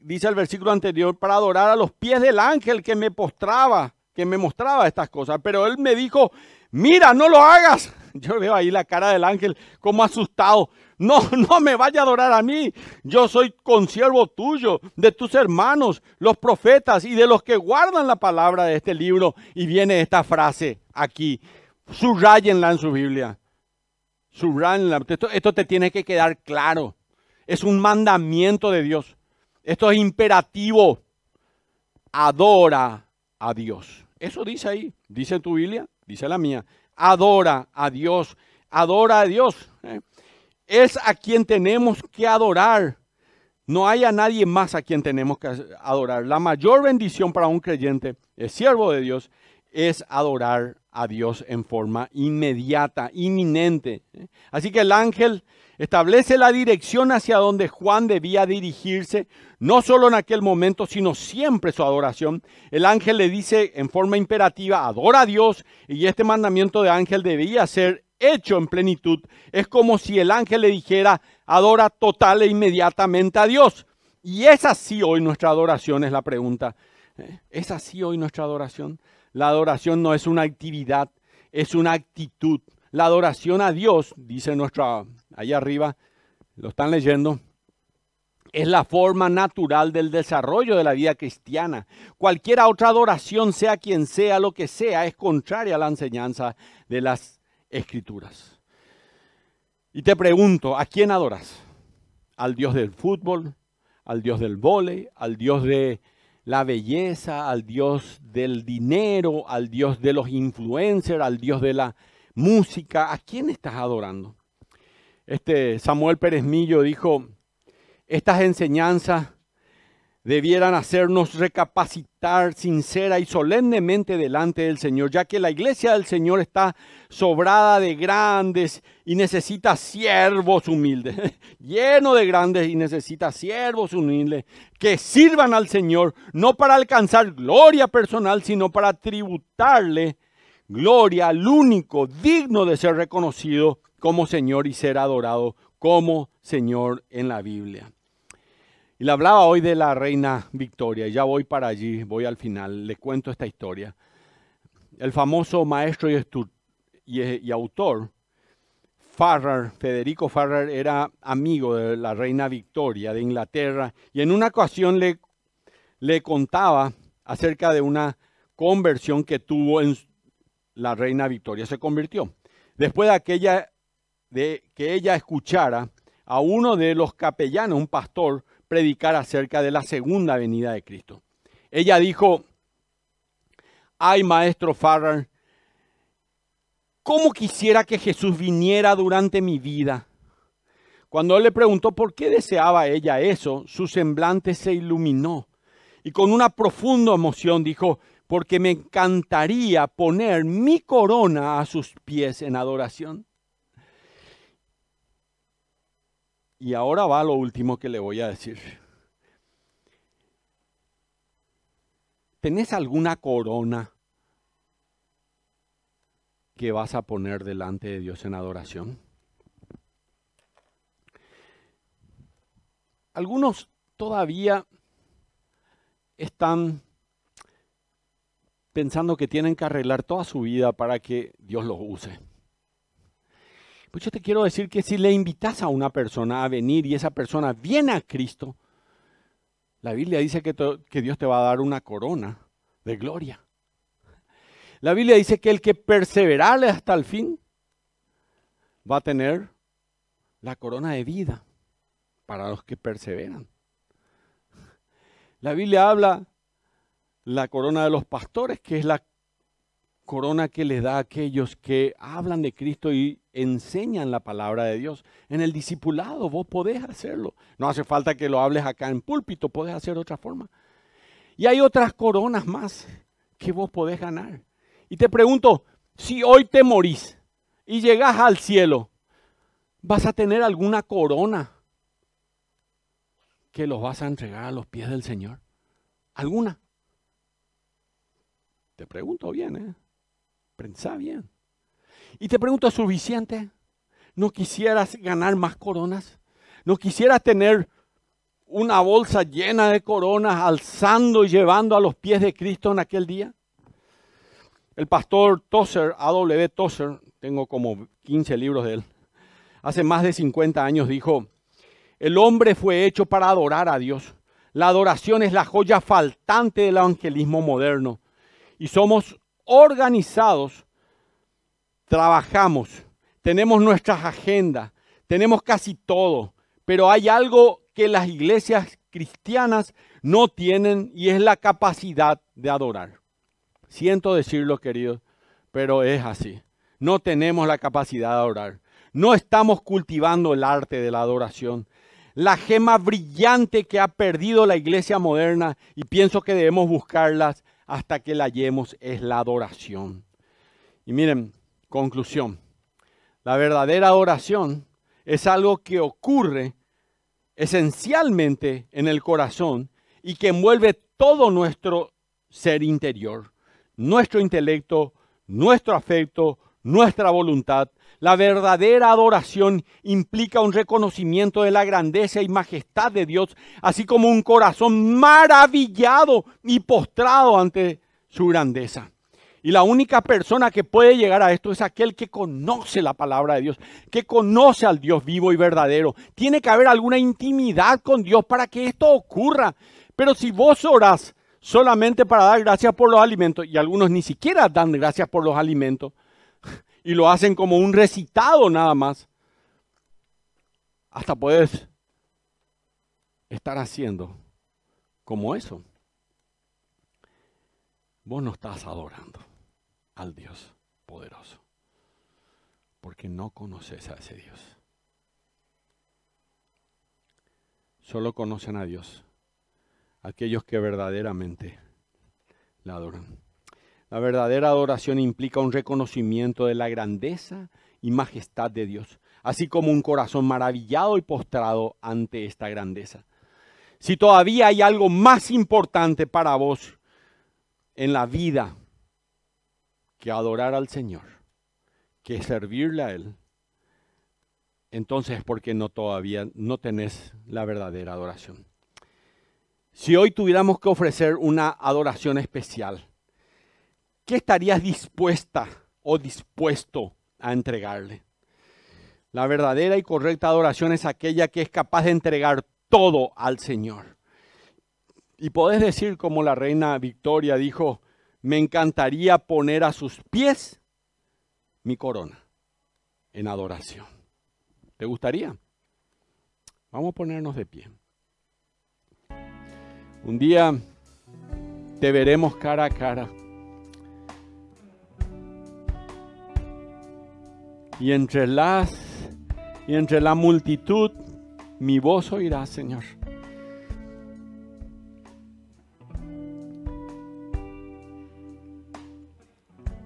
dice el versículo anterior, para adorar a los pies del ángel que me mostraba estas cosas. Pero él me dijo, mira, no lo hagas. Yo veo ahí la cara del ángel como asustado. No me vaya a adorar a mí. Yo soy consiervo tuyo, de tus hermanos, los profetas y de los que guardan la palabra de este libro. Y viene esta frase aquí. Subrayenla en su Biblia. Subrayenla. Esto te tiene que quedar claro. Es un mandamiento de Dios. Esto es imperativo. Adora a Dios. Eso dice ahí. Dice tu Biblia, dice la mía. Adora a Dios. Adora a Dios. Es a quien tenemos que adorar. No hay a nadie más a quien tenemos que adorar. La mayor bendición para un creyente, el siervo de Dios, es adorar a Dios en forma inmediata, inminente. Así que el ángel establece la dirección hacia donde Juan debía dirigirse, no solo en aquel momento, sino siempre su adoración. El ángel le dice en forma imperativa, adora a Dios, y este mandamiento de ángel debía ser hecho en plenitud. Es como si el ángel le dijera, adora total e inmediatamente a Dios. Y es así hoy nuestra adoración, es la pregunta. ¿Es así hoy nuestra adoración? La adoración no es una actividad, es una actitud. La adoración a Dios, dice allá arriba, lo están leyendo, es la forma natural del desarrollo de la vida cristiana. Cualquier otra adoración, sea quien sea, lo que sea, es contraria a la enseñanza de las Escrituras. Y te pregunto, ¿a quién adoras? ¿Al Dios del fútbol? ¿Al Dios del vóley? ¿Al Dios de la belleza? ¿Al Dios del dinero? ¿Al Dios de los influencers? ¿Al Dios de la música? ¿A quién estás adorando? Samuel Pérez Millo dijo, estas enseñanzas debieran hacernos recapacitar sincera y solemnemente delante del Señor, ya que la iglesia del Señor está sobrada de grandes y necesita siervos humildes, lleno de grandes y necesita siervos humildes que sirvan al Señor, no para alcanzar gloria personal, sino para tributarle gloria al único digno de ser reconocido como Señor y ser adorado como Señor en la Biblia. Y le hablaba hoy de la reina Victoria, y ya voy para allí, voy al final, le cuento esta historia. El famoso maestro y autor, Federico Farrar, era amigo de la reina Victoria de Inglaterra, y en una ocasión le contaba acerca de una conversión que tuvo en la reina Victoria. Se convirtió. Después de que ella escuchara a uno de los capellanos, un pastor, predicar acerca de la segunda venida de Cristo. Ella dijo, ay, maestro Farrar, ¿cómo quisiera que Jesús viniera durante mi vida? Cuando él le preguntó por qué deseaba ella eso, su semblante se iluminó y con una profunda emoción dijo, porque me encantaría poner mi corona a sus pies en adoración. Y ahora va lo último que le voy a decir. ¿Tenés alguna corona que vas a poner delante de Dios en adoración? Algunos todavía están pensando que tienen que arreglar toda su vida para que Dios los use. Pues yo te quiero decir que si le invitas a una persona a venir y esa persona viene a Cristo, la Biblia dice que Dios te va a dar una corona de gloria. La Biblia dice que el que perseverare hasta el fin va a tener la corona de vida para los que perseveran. La Biblia habla la corona de los pastores, que es la corona que les da a aquellos que hablan de Cristo y enseñan la palabra de Dios. En el discipulado vos podés hacerlo. No hace falta que lo hables acá en púlpito, podés hacer de otra forma. Y hay otras coronas más que vos podés ganar. Y te pregunto, si hoy te morís y llegás al cielo, ¿vas a tener alguna corona que los vas a entregar a los pies del Señor? ¿Alguna? Te pregunto bien, Pensá bien. Y te pregunto, ¿es suficiente? ¿No quisieras ganar más coronas? ¿No quisieras tener una bolsa llena de coronas, alzando y llevando a los pies de Cristo en aquel día? El pastor Tozer, A.W. Tozer, tengo como 15 libros de él, hace más de 50 años dijo: el hombre fue hecho para adorar a Dios. La adoración es la joya faltante del evangelismo moderno. Y somos organizados, trabajamos, tenemos nuestras agendas, tenemos casi todo. Pero hay algo que las iglesias cristianas no tienen y es la capacidad de adorar. Siento decirlo, queridos, pero es así. No tenemos la capacidad de adorar. No estamos cultivando el arte de la adoración. La gema brillante que ha perdido la iglesia moderna, y pienso que debemos buscarlas hasta que la hallemos, es la adoración. Y miren, conclusión. La verdadera adoración es algo que ocurre esencialmente en el corazón y que envuelve todo nuestro ser interior, nuestro intelecto, nuestro afecto, nuestra voluntad. La verdadera adoración implica un reconocimiento de la grandeza y majestad de Dios, así como un corazón maravillado y postrado ante su grandeza. Y la única persona que puede llegar a esto es aquel que conoce la palabra de Dios, que conoce al Dios vivo y verdadero. Tiene que haber alguna intimidad con Dios para que esto ocurra. Pero si vos orás solamente para dar gracias por los alimentos, y algunos ni siquiera dan gracias por los alimentos, y lo hacen como un recitado nada más, hasta puedes estar haciendo como eso. Vos no estás adorando al Dios poderoso, porque no conoces a ese Dios. Solo conocen a Dios aquellos que verdaderamente le adoran. La verdadera adoración implica un reconocimiento de la grandeza y majestad de Dios, así como un corazón maravillado y postrado ante esta grandeza. Si todavía hay algo más importante para vos en la vida que adorar al Señor, que servirle a Él, entonces es porque todavía no tenés la verdadera adoración. Si hoy tuviéramos que ofrecer una adoración especial, ¿qué estarías dispuesta o dispuesto a entregarle? La verdadera y correcta adoración es aquella que es capaz de entregar todo al Señor. Y podés decir como la reina Victoria dijo: me encantaría poner a sus pies mi corona en adoración. ¿Te gustaría? Vamos a ponernos de pie. Un día te veremos cara a cara. Y entre la multitud, mi voz oirás, Señor.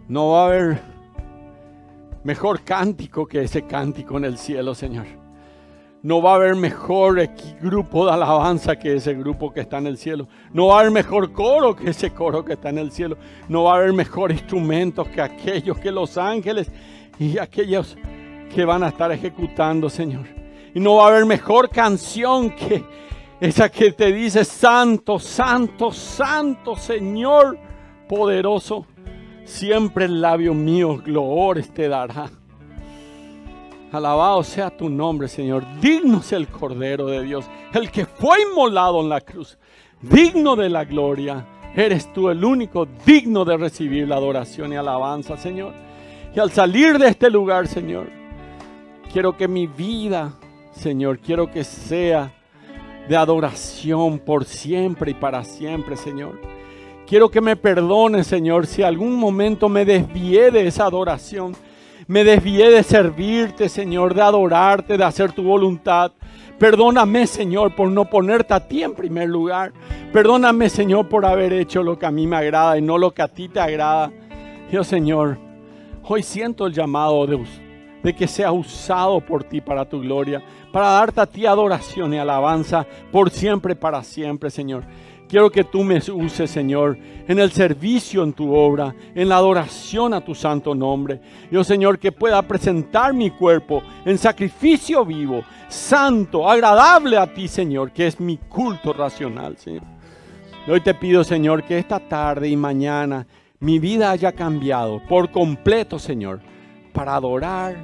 No va a haber mejor cántico que ese cántico en el cielo, Señor. No va a haber mejor grupo de alabanza que ese grupo que está en el cielo. No va a haber mejor coro que ese coro que está en el cielo. No va a haber mejor instrumentos que aquellos que los ángeles y aquellos que van a estar ejecutando, Señor. Y no va a haber mejor canción que esa que te dice: santo, santo, santo, Señor poderoso. Siempre el labio mío glorias te dará. Alabado sea tu nombre, Señor. Digno es el Cordero de Dios, el que fue inmolado en la cruz. Digno de la gloria. Eres tú el único digno de recibir la adoración y alabanza, Señor. Y al salir de este lugar, Señor, quiero que mi vida, Señor, quiero que sea de adoración por siempre y para siempre, Señor. Quiero que me perdones, Señor, si algún momento me desvié de esa adoración. Me desvié de servirte, Señor, de adorarte, de hacer tu voluntad. Perdóname, Señor, por no ponerte a ti en primer lugar. Perdóname, Señor, por haber hecho lo que a mí me agrada y no lo que a ti te agrada. Dios, Señor, hoy siento el llamado de que sea usado por ti para tu gloria, para darte a ti adoración y alabanza por siempre y para siempre, Señor. Quiero que tú me uses, Señor, en el servicio en tu obra, en la adoración a tu santo nombre. Yo, Señor, que pueda presentar mi cuerpo en sacrificio vivo, santo, agradable a ti, Señor, que es mi culto racional, Señor. Hoy te pido, Señor, que esta tarde y mañana mi vida haya cambiado por completo, Señor, para adorar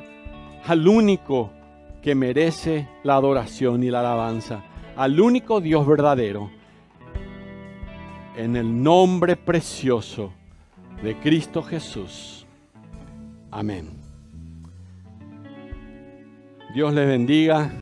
al único que merece la adoración y la alabanza, al único Dios verdadero. En el nombre precioso de Cristo Jesús. Amén. Dios les bendiga.